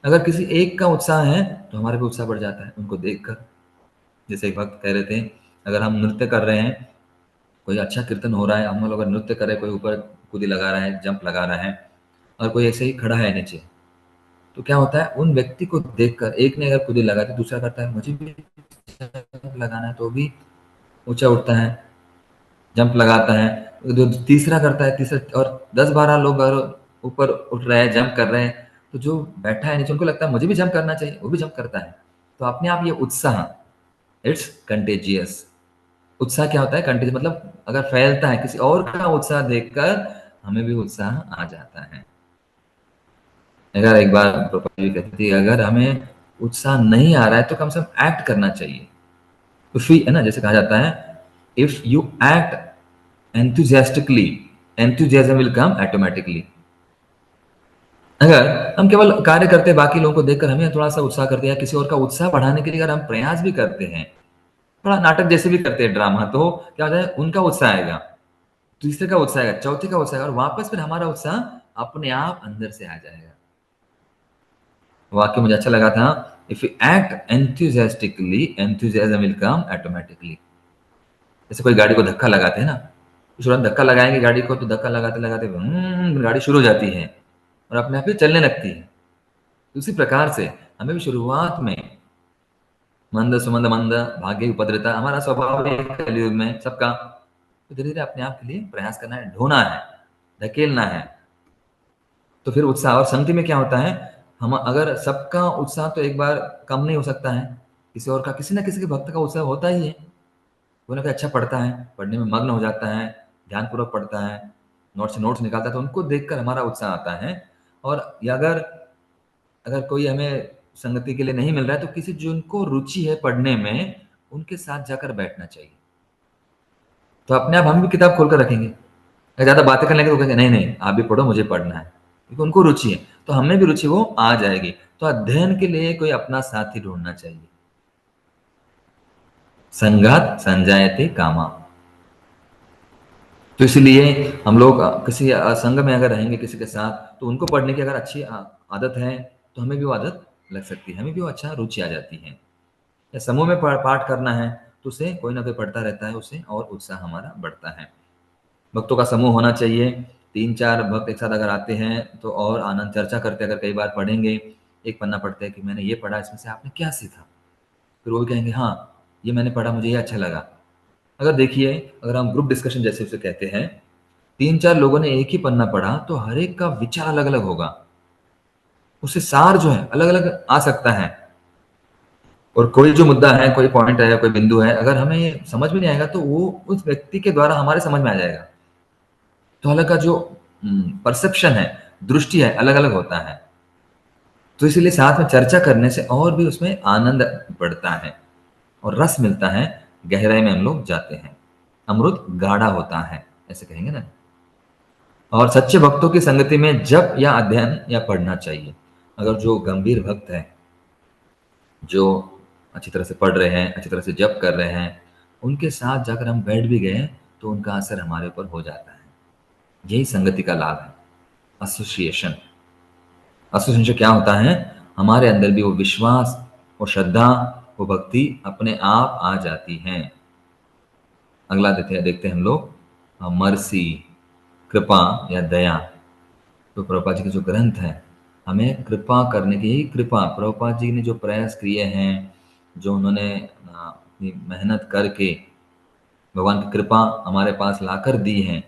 अगर किसी एक का उत्साह है तो हमारे भी उत्साह बढ़ जाता है उनको देखकर। जैसे एक वक्त कह रहे थे, अगर हम नृत्य कर रहे हैं, कोई अच्छा कीर्तन हो रहा है, हम लोग अगर नृत्य कर रहे हैं, कोई ऊपर कूदी लगा रहा है, जंप लगा रहा है, और कोई ऐसे ही खड़ा है नीचे, तो क्या होता है, उन व्यक्ति को देखकर एक ने अगर कूदी लगा तो दूसरा करता है मुझे भी लगाना है, तो भी ऊंचा उठता है, जंप लगाता है। जो तीसरा करता है, तीसरा, और 10-12 लोग अगर ऊपर उठ रहे हैं, जंप कर रहे हैं, तो जो बैठा है नीचे उनको लगता है मुझे भी जंप करना चाहिए, वो भी जंप करता है। तो अपने आप ये उत्साह, इट्स कंटेजियस। उत्साह क्या होता है, कंटेजियस मतलब अगर फैलता है, किसी और का उत्साह देखकर हमें भी उत्साह आ जाता है। अगर एक बार प्रोपा जी कहती थी, अगर हमें उत्साह नहीं आ रहा है तो कम से कम एक्ट करना चाहिए। इफ है ना, जैसे कहा जाता है, if you act enthusiastically, enthusiasm will come automatically। अगर हम केवल कार्य करते हैं, बाकी लोगों को देखकर हमें थोड़ा सा उत्साह करते हैं, किसी और का उत्साह बढ़ाने के लिए अगर हम प्रयास भी करते हैं, थोड़ा नाटक जैसे भी करते हैं, ड्रामा, तो क्या होता है, उनका उत्साह आएगा, तीसरे का उत्साह आएगा, चौथे का उत्साह आएगा, और वापस फिर हमारा उत्साह अपने आप अंदर से आ जाएगा। वाक्य मुझे अच्छा लगा था, if you act enthusiastically, enthusiasm will come automatically। जैसे कोई गाड़ी को धक्का लगाते हैं ना, तो तुरंत धक्का लगाएंगे गाड़ी को, तो धक्का लगाते लगाते गाड़ी शुरू हो जाती है और अपने आप ही चलने लगती है। उसी प्रकार से हमें भी शुरुआत में मंद सुमंद मंद भाग्य उपद्रता, हमारा स्वभाव है कलयुग में सबका। तो धीरे धीरे अपने आप के लिए प्रयास करना है, ढोना है, धकेलना है। तो फिर उत्साह और संगति में क्या होता है, हम अगर सबका उत्साह तो एक बार कम नहीं हो सकता है, किसी और का, किसी ना किसी के भक्त का उत्साह होता ही है। कोई ना कोई अच्छा पढ़ता है, पढ़ने में मग्न हो जाता है, ध्यानपूर्वक पढ़ता है, नोट से नोट्स निकालता है, तो उनको देखकर हमारा उत्साह आता है। और या अगर अगर कोई हमें संगति के लिए नहीं मिल रहा है, तो किसी जिनको रुचि है पढ़ने में, उनके साथ जाकर बैठना चाहिए। तो अपने आप हम भी किताब खोल कर रखेंगे। अगर ज़्यादा बातें करने लगे तो कहेंगे नहीं नहीं आप भी पढ़ो, मुझे पढ़ना है, क्योंकि उनको रुचि है, तो हमें भी रुचि वो आ जाएगी। तो अध्ययन के लिए कोई अपना साथी ढूंढना चाहिए। संगात संजायते कामा। तो इसलिए हम लोग किसी संघ में अगर रहेंगे किसी के साथ, तो उनको पढ़ने की अगर अच्छी आदत है, तो हमें भी वो आदत लग सकती है, हमें भी वो अच्छा रुचि आ जाती है। या समूह में पाठ करना है, तो उसे कोई ना कोई पढ़ता रहता है, उससे और उत्साह हमारा बढ़ता है। भक्तों का समूह होना चाहिए, 3-4 भक्त एक साथ अगर आते हैं तो और आनंद, चर्चा करते अगर कई बार पढ़ेंगे, एक पन्ना पढ़ते हैं कि मैंने ये पढ़ा, इसमें से आपने क्या सीखा, फिर वो भी कहेंगे हाँ ये मैंने पढ़ा, मुझे ये अच्छा लगा। अगर देखिए, अगर हम ग्रुप डिस्कशन जैसे उसे कहते हैं, 3-4 लोगों ने एक ही पन्ना पढ़ा, तो हर एक का विचार अलग अलग होगा, उससे सार जो है अलग अलग आ सकता है। और कोई जो मुद्दा है, कोई पॉइंट है, कोई बिंदु है, अगर हमें समझ में नहीं आएगा, तो वो उस व्यक्ति के द्वारा हमारे समझ में आ जाएगा। तो अलग का जो परसेप्शन है, दृष्टि है, अलग अलग होता है। तो इसीलिए साथ में चर्चा करने से और भी उसमें आनंद बढ़ता है और रस मिलता है, गहराई में हम लोग जाते हैं, अमृत गाढ़ा होता है, ऐसे कहेंगे ना। और सच्चे भक्तों की संगति में जप या अध्ययन या पढ़ना चाहिए। अगर जो गंभीर भक्त है, जो अच्छी तरह से पढ़ रहे हैं, अच्छी तरह से जप कर रहे हैं, उनके साथ जाकर हम बैठ भी गए, तो उनका असर हमारे ऊपर हो जाता है। यही संगति का लाभ है, एसोसिएशन। एसोसिएशन से क्या होता है, हमारे अंदर भी वो विश्वास, वो श्रद्धा, वो भक्ति अपने आप आ जाती है। अगला देखते हैं हम लोग, मर्सी, कृपा या दया। तो प्रभुपाद जी के जो ग्रंथ हैं, हमें कृपा करने की, यही कृपा प्रभुपाद जी ने जो प्रयास किए हैं, जो उन्होंने अपनी मेहनत करके भगवान की कृपा हमारे पास लाकर दी है,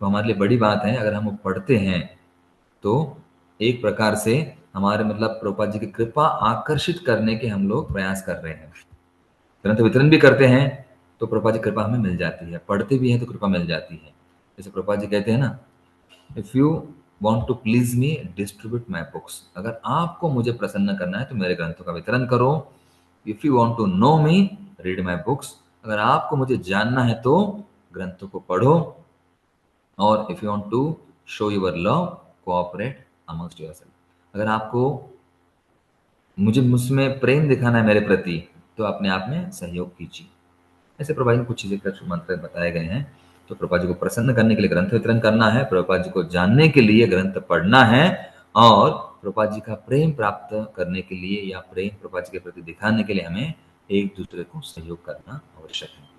तो हमारे लिए बड़ी बात है। अगर हम वो पढ़ते हैं, तो एक प्रकार से हमारे मतलब प्रभुपाद जी की कृपा आकर्षित करने के हम लोग प्रयास कर रहे हैं। ग्रंथ वितरण भी करते हैं, तो प्रभुपाद जी कृपा हमें मिल जाती है, पढ़ते भी हैं तो कृपा मिल जाती है। जैसे प्रभुपाद जी कहते हैं ना, if you want to please me distribute my books. अगर आपको मुझे प्रसन्न करना है तो मेरे ग्रंथों का वितरण करो। If you want to know me read my books. अगर आपको मुझे जानना है तो ग्रंथों को पढ़ो। और if you want to show your love cooperate amongst yourself. अगर आपको मुझमें प्रेम दिखाना है मेरे प्रति, तो अपने आप में सहयोग कीजिए। ऐसे प्रभुपाद जी ने कुछ चीजें मंत्र बताए गए हैं। तो प्रभुपाद जी को प्रसन्न करने के लिए ग्रंथ वितरण करना है, प्रभुपाद जी को जानने के लिए ग्रंथ पढ़ना है, और प्रभुपाद जी का प्रेम प्राप्त करने के लिए या प्रेम प्रभुपाद जी के प्रति दिखाने के लिए हमें एक दूसरे को सहयोग करना आवश्यक है।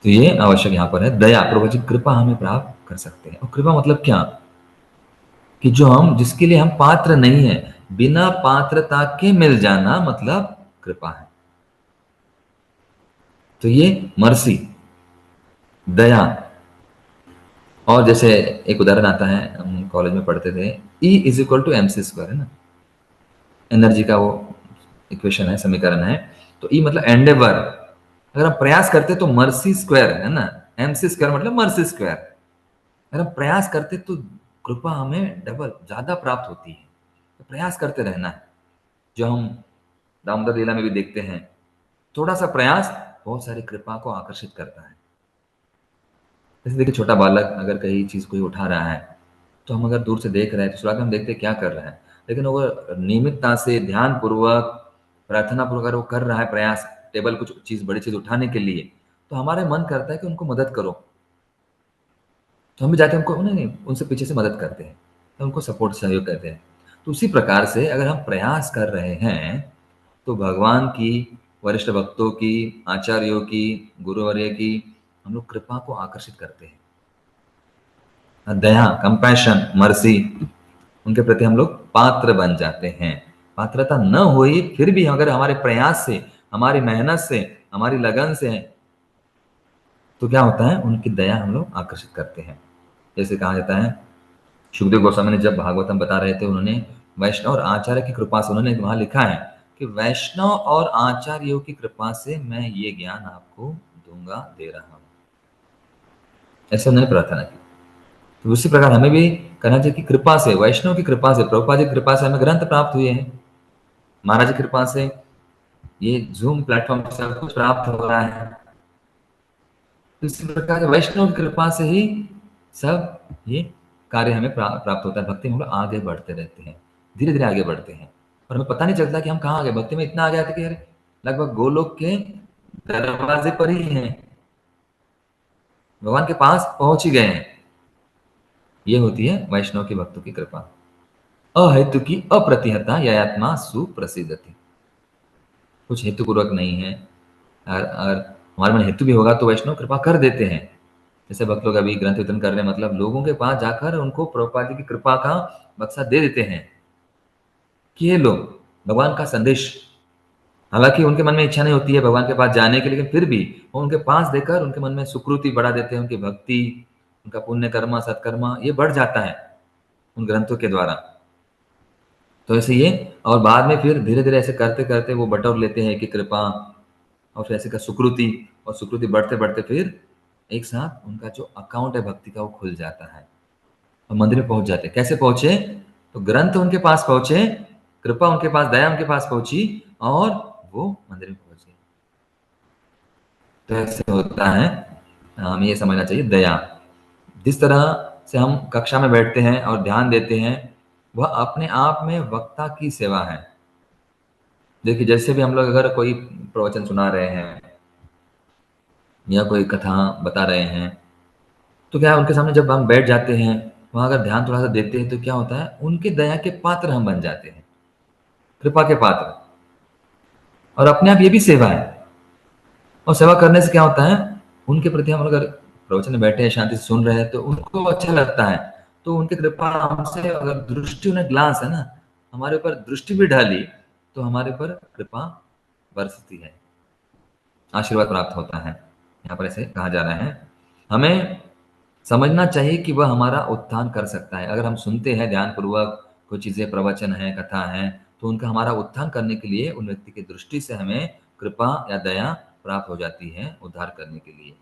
तो ये आवश्यक यहाँ पर है। दया, प्रभुपाद जी कृपा हमें प्राप्त कर सकते हैं। और कृपा मतलब क्या, कि जो हम, जिसके लिए हम पात्र नहीं है, बिना पात्रता के मिल जाना, मतलब कृपा है। तो ये मर्सी, दया। और जैसे एक उदाहरण आता है, हम कॉलेज में पढ़ते थे, E = mc², है ना, एनर्जी का वो इक्वेशन है, समीकरण है। तो E मतलब एंडेवर, अगर हम प्रयास करते तो मर्सी स्क्वायर, है ना, mc² मतलब मर्सी स्क्वायर। अगर हम प्रयास करते तो कृपा हमें डबल, ज्यादा प्राप्त होती है। तो प्रयास करते रहना है, जो हम दामोदर लीला में भी देखते हैं। थोड़ा सा प्रयास बहुत सारी कृपा को आकर्षित करता है। जैसे देखिए, छोटा बालक अगर कहीं चीज कोई उठा रहा है, तो हम अगर दूर से देख रहे हैं तो शुरुआत में हम देखते हैं क्या कर रहा है, लेकिन अगर नियमितता से, ध्यान पूर्वक, प्रार्थना पूर्वक अगर वो कर रहा है प्रयास, टेबल कुछ चीज, बड़ी चीज उठाने के लिए, तो हमारे मन करता है कि उनको मदद करो। तो हम भी जाके उनको, नहीं नहीं, उनसे पीछे से मदद करते हैं, तो उनको सपोर्ट, सहयोग करते हैं। तो उसी प्रकार से अगर हम प्रयास कर रहे हैं, तो भगवान की, वरिष्ठ भक्तों की, आचार्यों की, गुरुवर्य की हम लोग कृपा को आकर्षित करते हैं। दया, कंपैशन, मर्सी, उनके प्रति हम लोग पात्र बन जाते हैं। पात्रता न हुई फिर भी अगर हमारे प्रयास से, हमारी मेहनत से, हमारी लगन से है, तो क्या होता है, उनकी दया हम लोग आकर्षित करते हैं। जैसे कहा जाता है, सुखदेव गोस्वामी ने जब भागवतम बता रहे थे, उन्होंने वैष्णव और आचार्य की कृपा से, उन्होंने वहां लिखा है कि वैष्णव और आचार्यों की कृपा से मैं ये ज्ञान आपको दूंगा, दे रहा हूं, ऐसे उन्होंने प्रार्थना की। तो उसी प्रकार हमें भी करना चाहिए कि कृपा से, वैष्णव की कृपा से, प्रभुपाद जी की कृपा से हमें ग्रंथ प्राप्त हुए हैं, महाराज की कृपा से ये जूम प्लेटफॉर्म से सब कुछ प्राप्त हो रहा है। तो इसी प्रकार से वैष्णव की कृपा से ही सब ये कार्य हमें प्राप्त होता है। भक्ति में हम लोग आगे बढ़ते रहते हैं, धीरे धीरे आगे बढ़ते हैं, और हमें पता नहीं चलता कि हम कहाँ आ गए। भक्ति में इतना आ गया था कि अरे लगभग गोलोक के दरवाजे पर ही हैं, भगवान के पास पहुंच ही गए हैं। ये होती है वैष्णव के भक्तों की कृपा। अहेतु की अप्रतिहता ययात्मा सुप्रसिद्धति, कुछ हेतु पूर्वक नहीं है, और हमारे में हेतु भी होगा तो वैष्णव कृपा कर देते हैं। जैसे भक्त लोग अभी ग्रंथ वितरण कर रहे हैं, मतलब लोगों के पास जाकर उनको प्रभुपाद जी की कृपा का बक्सा दे देते हैं कि ये लो भगवान का संदेश। हालांकि उनके मन में इच्छा नहीं होती है भगवान के पास जाने की, लेकिन फिर भी वो उनके पास देकर उनके मन में सुकृति बढ़ा देते हैं, उनकी भक्ति, उनका पुण्य कर्मा सत्कर्मा ये बढ़ जाता है उन ग्रंथों के द्वारा। तो ऐसे ये, और बाद में फिर धीरे धीरे ऐसे करते करते वो बटोर लेते हैं कि कृपा, और फिर ऐसे का सुकृति, और सुकृति बढ़ते बढ़ते फिर एक साथ उनका जो अकाउंट है भक्ति का वो खुल जाता है और मंदिर में पहुंच जाते हैं। कैसे पहुंचे, तो ग्रंथ उनके पास पहुंचे, कृपा उनके पास, दया उनके पास पहुंची, और वो मंदिर में पहुंचे। तो ऐसे होता है, हमें ये समझना चाहिए दया। जिस तरह से हम कक्षा में बैठते हैं और ध्यान देते हैं, वह अपने आप में वक्ता की सेवा है। देखिए जैसे भी हम लोग अगर कोई प्रवचन सुना रहे हैं या कोई कथा बता रहे हैं, तो क्या है, उनके सामने जब हम बैठ जाते हैं, वहां अगर ध्यान थोड़ा सा देते हैं, तो क्या होता है, उनके दया के पात्र हम बन जाते हैं, कृपा के पात्र। और अपने आप ये भी सेवा है, और सेवा करने से क्या होता है, उनके प्रति हम अगर प्रवचन में बैठे हैं, शांति से सुन रहे हैं, तो उनको अच्छा लगता है। तो उनकी कृपा हमसे अगर दृष्टि, उन्हें ग्लास है ना, हमारे ऊपर दृष्टि भी डाली, तो हमारे ऊपर कृपा बरसती है, आशीर्वाद प्राप्त होता है। यहाँ पर ऐसे कहा जा रहा है, हमें समझना चाहिए कि वह हमारा उत्थान कर सकता है। अगर हम सुनते हैं ध्यान पूर्वक कोई चीजें, प्रवचन है, कथा है, तो उनका हमारा उत्थान करने के लिए उन व्यक्ति की दृष्टि से हमें कृपा या दया प्राप्त हो जाती है उद्धार करने के लिए।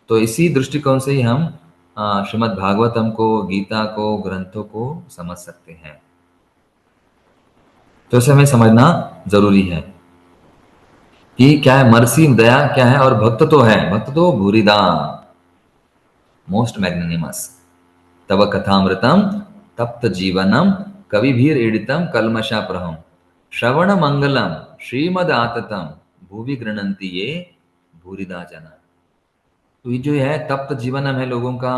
तो इसी दृष्टिकोण से ही हम श्रीमद् भागवतम को, गीता को, ग्रंथों को समझ सकते हैं। तो इसे हमें समझना जरूरी है कि क्या है मर्सी, दया क्या है, और भक्त तो है, भक्त तो भूरिदा, मोस्ट मैग्नेनिमस। तव कथामृतम तप्त जीवनम कविभीर ईडितम कल्मषाप्रहम श्रवण मंगलम श्रीमद आततम भूवि गृणंति ये भूरिदा जना। तो ये जो है तप्त जीवनम है लोगों का,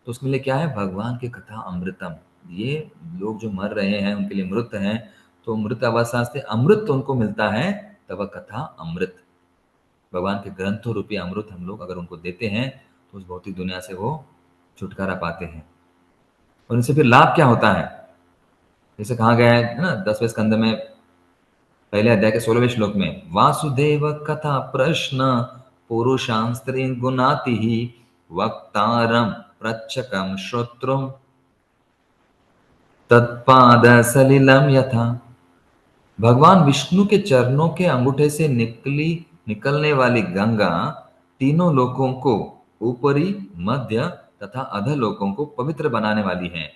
तो उसके लिए क्या है, भगवान की कथा अमृतम। ये लोग जो मर रहे हैं उनके लिए मृत हैं, तो मृत अवस्था से अमृत उनको मिलता है, तब कथा अमृत, भगवान के ग्रंथों रूपी अमृत हम लोग अगर उनको देते हैं, तो उस भौतिक दुनिया से वो छुटकारा पाते हैं। और इनसे फिर लाभ क्या होता है, जैसे कहा गया है ना 10वें स्कंद में पहले अध्याय के 16वें श्लोक में, वासुदेव कथा प्रश्न पुरुषां स्त्री गुणाति ही वक्तारम प्रच्छकम श्रोत्रम तत्पाद सलिलम यथा। भगवान विष्णु के चरणों के अंगूठे से निकलने वाली गंगा तीनों लोकों को, ऊपरी, मध्य तथा अधः लोकों को पवित्र बनाने वाली है।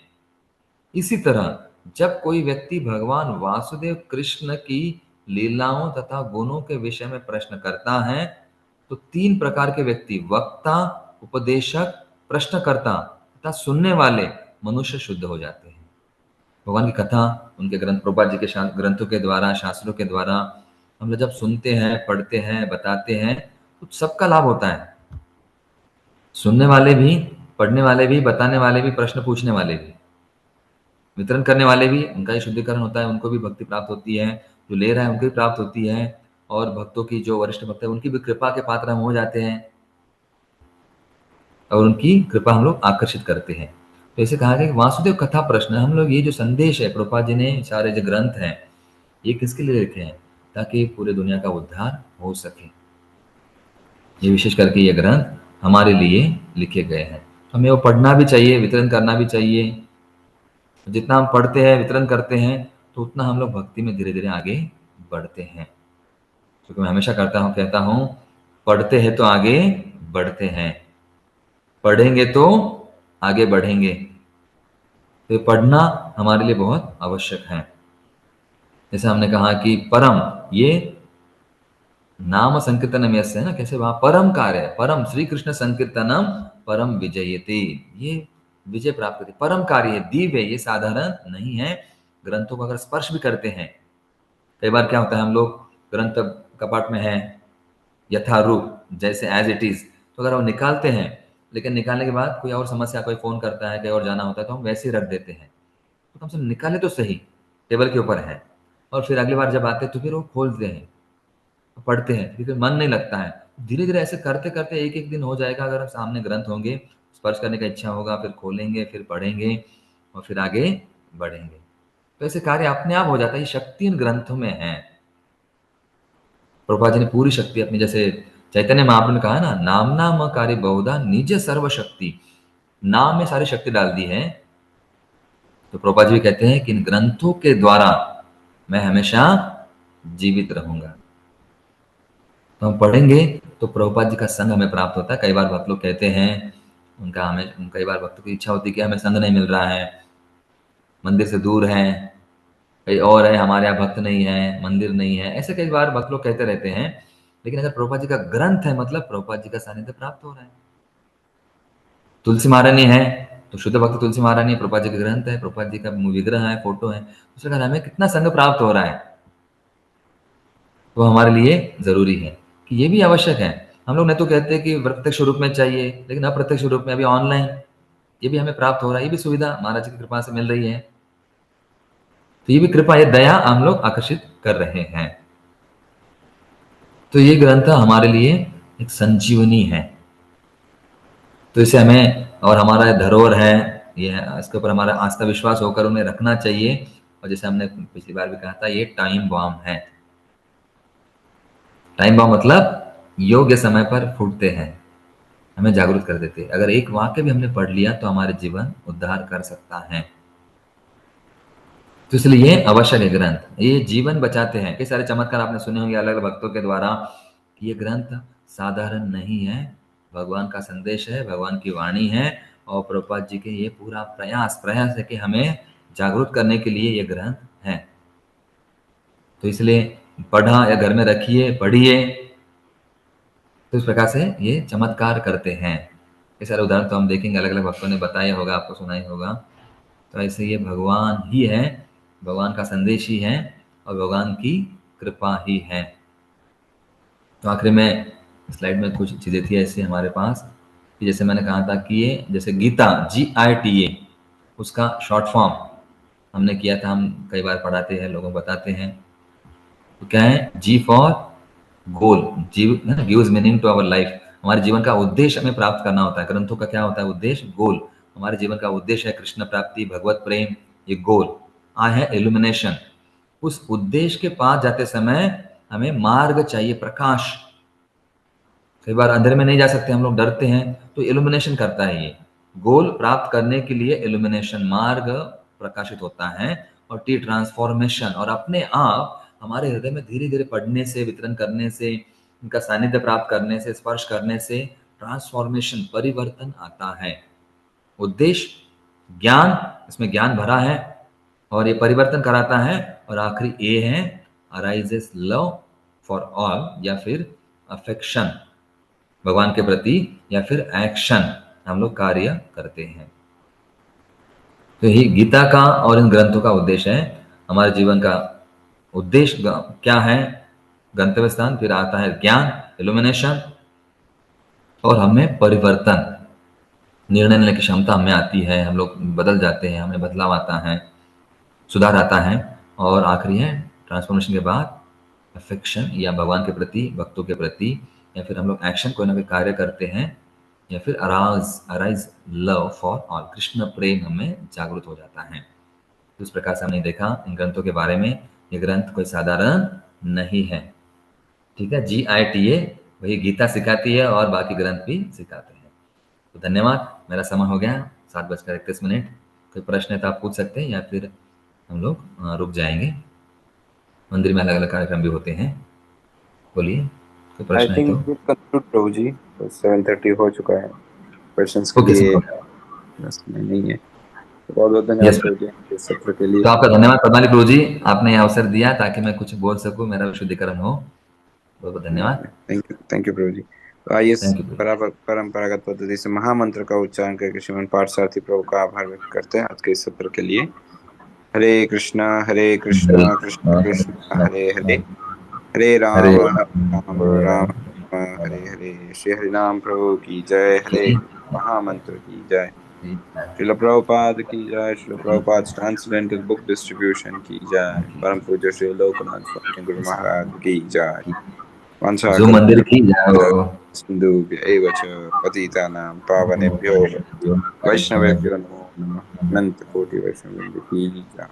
इसी तरह जब कोई व्यक्ति भगवान वासुदेव कृष्ण की लीलाओं तथा गुणों के विषय में प्रश्न करता है, तो तीन प्रकार के व्यक्ति, वक्ता, उपदेशक, प्रश्नकर्ता तथा सुनने वाले मनुष्य शुद्ध हो जाते हैं। भगवान की कथा, उनके ग्रंथ, प्रभुपाद जी के ग्रंथों के द्वारा, शास्त्रों के द्वारा हम लोग जब सुनते हैं, पढ़ते हैं, बताते हैं, तो सबका लाभ होता है। सुनने वाले भी, पढ़ने वाले भी, बताने वाले भी, प्रश्न पूछने वाले भी, वितरण करने वाले भी, उनका ही शुद्धिकरण होता है, उनको भी भक्ति प्राप्त होती है, जो ले रहा है उनको भी प्राप्त होती है, और भक्तों की जो वरिष्ठ भक्त है उनकी भी कृपा के पात्र हम हो जाते हैं, और उनकी कृपा हम लोग आकर्षित करते हैं। तो इसे कहा गया कि वासुदेव कथा प्रश्न, हम लोग ये जो संदेश है प्रभुपाद जी ने सारे जो ग्रंथ हैं ये किसके लिए लिखे हैं, ताकि पूरे दुनिया का उद्धार हो सके। ये विशेष करके ये ग्रंथ हमारे लिए लिखे गए हैं। हमें वो पढ़ना भी चाहिए, वितरण करना भी चाहिए। जितना हम पढ़ते हैं, वितरण करते हैं, तो उतना हम लोग भक्ति में धीरे धीरे आगे बढ़ते हैं। क्योंकि मैं हमेशा कहता हूँ, पढ़ते हैं तो आगे बढ़ते हैं, पढ़ेंगे तो आगे बढ़ेंगे। तो ये पढ़ना हमारे लिए बहुत आवश्यक है। जैसे हमने कहा कि परम, ये नाम संकीर्तनम यस्य है ना, कैसे वहां परम कार्य है, परम श्री कृष्ण संकीर्तनम परम विजयते, ये विजय प्राप्त करती परम कार्य है, दिव्य, ये साधारण नहीं है। ग्रंथों को अगर स्पर्श भी करते हैं, कई बार क्या होता है, हम लोग ग्रंथ कपाट में है यथारूप जैसे एज इट इज, तो अगर हम निकालते हैं, लेकिन निकालने के बाद कोई और समस्या, कोई फोन करता है, कहीं और जाना होता है, तो हम वैसे ही रख देते हैं। तो कम से कम निकाले तो सही, टेबल के ऊपर है, और फिर अगली बार जब आते हैं तो फिर वो खोलते हैं, पढ़ते हैं, क्योंकि मन नहीं लगता है। धीरे धीरे ऐसे करते करते एक एक दिन हो जाएगा, अगर सामने ग्रंथ होंगे, स्पर्श करने का इच्छा होगा, फिर खोलेंगे, फिर पढ़ेंगे, और फिर आगे बढ़ेंगे। तो ऐसे कार्य अपने आप हो जाता है। ये शक्ति इन ग्रंथों में है। प्रभुपाद जी ने पूरी शक्ति अपनी, जैसे चैतन्य महाप्रभु ने कहा ना, नाम नाम कार्य बहुधा निज सर्व शक्ति, नाम में सारी शक्ति डाल दी है। तो प्रभुपाद जी भी कहते हैं कि इन ग्रंथों के द्वारा मैं हमेशा जीवित रहूंगा। तो हम पढ़ेंगे तो प्रभुपाद जी का संग हमें प्राप्त होता है। कई बार भक्त लोग कहते हैं, कई बार भक्तों की इच्छा होती है कि हमें संग नहीं मिल रहा है, मंदिर से दूर है, कहीं और है, हमारे यहाँ भक्त नहीं है, मंदिर नहीं है, ऐसे कई बार भक्त लोग कहते रहते हैं। लेकिन अगर प्रभुपाद जी का ग्रंथ है, मतलब प्रभुपाद जी का सानिध्य प्राप्त हो रहा है। तुलसी महारानी है तो शुद्ध भक्त तुलसी महारानी, प्रभुपाद जी का ग्रंथ है, प्रभुपाद जी का विग्रह है, फोटो है, उसके कारण हमें कितना संग प्राप्त हो रहा है। तो हमारे लिए जरूरी है कि ये भी आवश्यक है। हम लोग नहीं तो कहते कि प्रत्यक्ष रूप में चाहिए, लेकिन अप्रत्यक्ष रूप में अभी ऑनलाइन ये भी हमें प्राप्त हो रहा है, ये भी सुविधा महाराज जी की कृपा से मिल रही है। तो ये भी कृपा, ये दया हम लोग आकर्षित कर रहे हैं। तो ये ग्रंथ हमारे लिए एक संजीवनी है। तो इसे हमें, और हमारा धरोहर है ये, इसके ऊपर हमारा आस्था विश्वास होकर उन्हें रखना चाहिए। और जैसे हमने पिछली बार भी कहा था, ये टाइम बॉम्ब है। टाइम बॉम्ब मतलब योग्य समय पर फूटते हैं, हमें जागरूक कर देते हैं। अगर एक वाक्य भी हमने पढ़ लिया तो हमारे जीवन उद्धार कर सकता है। तो इसलिए ये आवश्यक है ग्रंथ, ये जीवन बचाते हैं। कई सारे चमत्कार आपने सुने होंगे अलग अलग भक्तों के द्वारा कि ये ग्रंथ साधारण नहीं है, भगवान का संदेश है, भगवान की वाणी है। और प्रभुपाद जी के ये पूरा प्रयास है कि हमें जागरूक करने के लिए ये ग्रंथ है। तो इसलिए पढ़ा या घर में रखिए, पढ़िए, तो इस प्रकार से ये चमत्कार करते हैं। ये सारे उदाहरण तो हम देखेंगे, अलग अलग भक्तों ने बताया होगा, आपको सुनाया होगा। तो ऐसे ये भगवान ही है, भगवान का संदेश ही है, और भगवान की कृपा ही है। तो आखिर में स्लाइड में कुछ चीज़ें थी ऐसी हमारे पास कि जैसे मैंने कहा था कि ये जैसे गीता GITA, उसका शॉर्ट फॉर्म हमने किया था, हम कई बार पढ़ाते हैं, लोगों को बताते हैं। तो क्या है, G फॉर गोल, जीव gives meaning to our life, हमारे जीवन का उद्देश्य हमें प्राप्त करना होता है। ग्रंथों का क्या होता है उद्देश्य, गोल। हमारे जीवन का उद्देश्य है कृष्ण प्राप्ति, भगवत प्रेम, ये गोल। आ है इल्यूमिनेशन, उस उद्देश्य के पास जाते समय हमें मार्ग चाहिए, प्रकाश। कई बार अंधेरे में नहीं जा सकते, हम लोग डरते हैं, तो इल्यूमिनेशन करता है ये गोल प्राप्त करने के लिए। इल्यूमिनेशन, मार्ग प्रकाशित होता है। और टी ट्रांसफॉर्मेशन, और अपने आप हमारे हृदय में धीरे धीरे पढ़ने से, वितरण करने से, उनका सानिध्य प्राप्त करने से, स्पर्श करने से ट्रांसफॉर्मेशन, परिवर्तन आता है। उद्देश्य ज्ञान, इसमें ज्ञान भरा है और ये परिवर्तन कराता है। और आखिरी ए है अराइजेस लव फॉर ऑल, या फिर अफेक्शन भगवान के प्रति, या फिर एक्शन हम लोग कार्य करते हैं। तो यही गीता का और इन ग्रंथों का उद्देश्य है। हमारे जीवन का उद्देश्य क्या है, गंतव्य स्थान, फिर आता है ज्ञान, इल्यूमिनेशन, और हमें परिवर्तन, निर्णय लेने की क्षमता हमें आती है, हम लोग बदल जाते हैं, हमें बदलाव आता है, सुधार आता है। और आखिरी है ट्रांसफॉर्मेशन के बाद अफेक्शन, या भगवान के प्रति, भक्तों के प्रति, या फिर हम लोग एक्शन, कोई ना कोई कार्य करते हैं या फिर अराज arise love for all, Krishna प्रेम हमें जागृत हो जाता है। तो इस प्रकार से हमने देखा इन ग्रंथों के बारे में। ये ग्रंथ कोई साधारण नहीं है, ठीक है। GITA वही गीता सिखाती है और बाकी ग्रंथ भी सिखाते हैं। तो धन्यवाद, मेरा समय हो गया 7:31। कोई प्रश्न है तो आप पूछ सकते हैं या फिर हम लोग रुक जाएंगे। मंदिर में अलग अलग कार्यक्रम भी होते हैं। बोलिए, कोई आई प्रश्न है थिंक तो। विल कंक्लूड प्रभु जी, 7:30 हो चुका है। क्वेश्चंस के ओके लिए सर। बस में नहीं है। तो बहुत बहुत धन्यवाद यस प्रभु सर। जी इस सत्र के लिए। तो आपका धन्यवाद पद्माली प्रभु जी, आपने यह अवसर दिया ताकि मैं कुछ बोल सकूं, मेरा शुद्धिकरण हो। बहुत बहुत धन्यवाद। थैंक यू प्रभु जी। तो आइए थैंक यू प्रभु। परंपरागत पद्धति से महामंत्र का उच्चारण करके श्रीमन पार्थसारथी प्रभु का आभार व्यक्त करते हैं आज के इस सत्र के लिए। हरे कृष्णा हरे कृष्ण कृष्ण कृष्ण कृष्ण हरे हरे, कृष्ण हरे हरे राम राम राम हरे हरे। श्री हरिनाम प्रभु की जय, हरे कृष्ण महामंत्र की जय। श्रील प्रभुपाद की जय, Srila Prabhupada transcendental book distribution की जय। परम पूज्य श्री लोकनाथ स्वामी गुरु महाराज की जय। जो मंदिर की जाओ। सिन्धुभ्यैव च पतितानां पावनेभ्यो वैष्णवेभ्यो नमो नमः। अनंत कोटि वैष्णव की जय।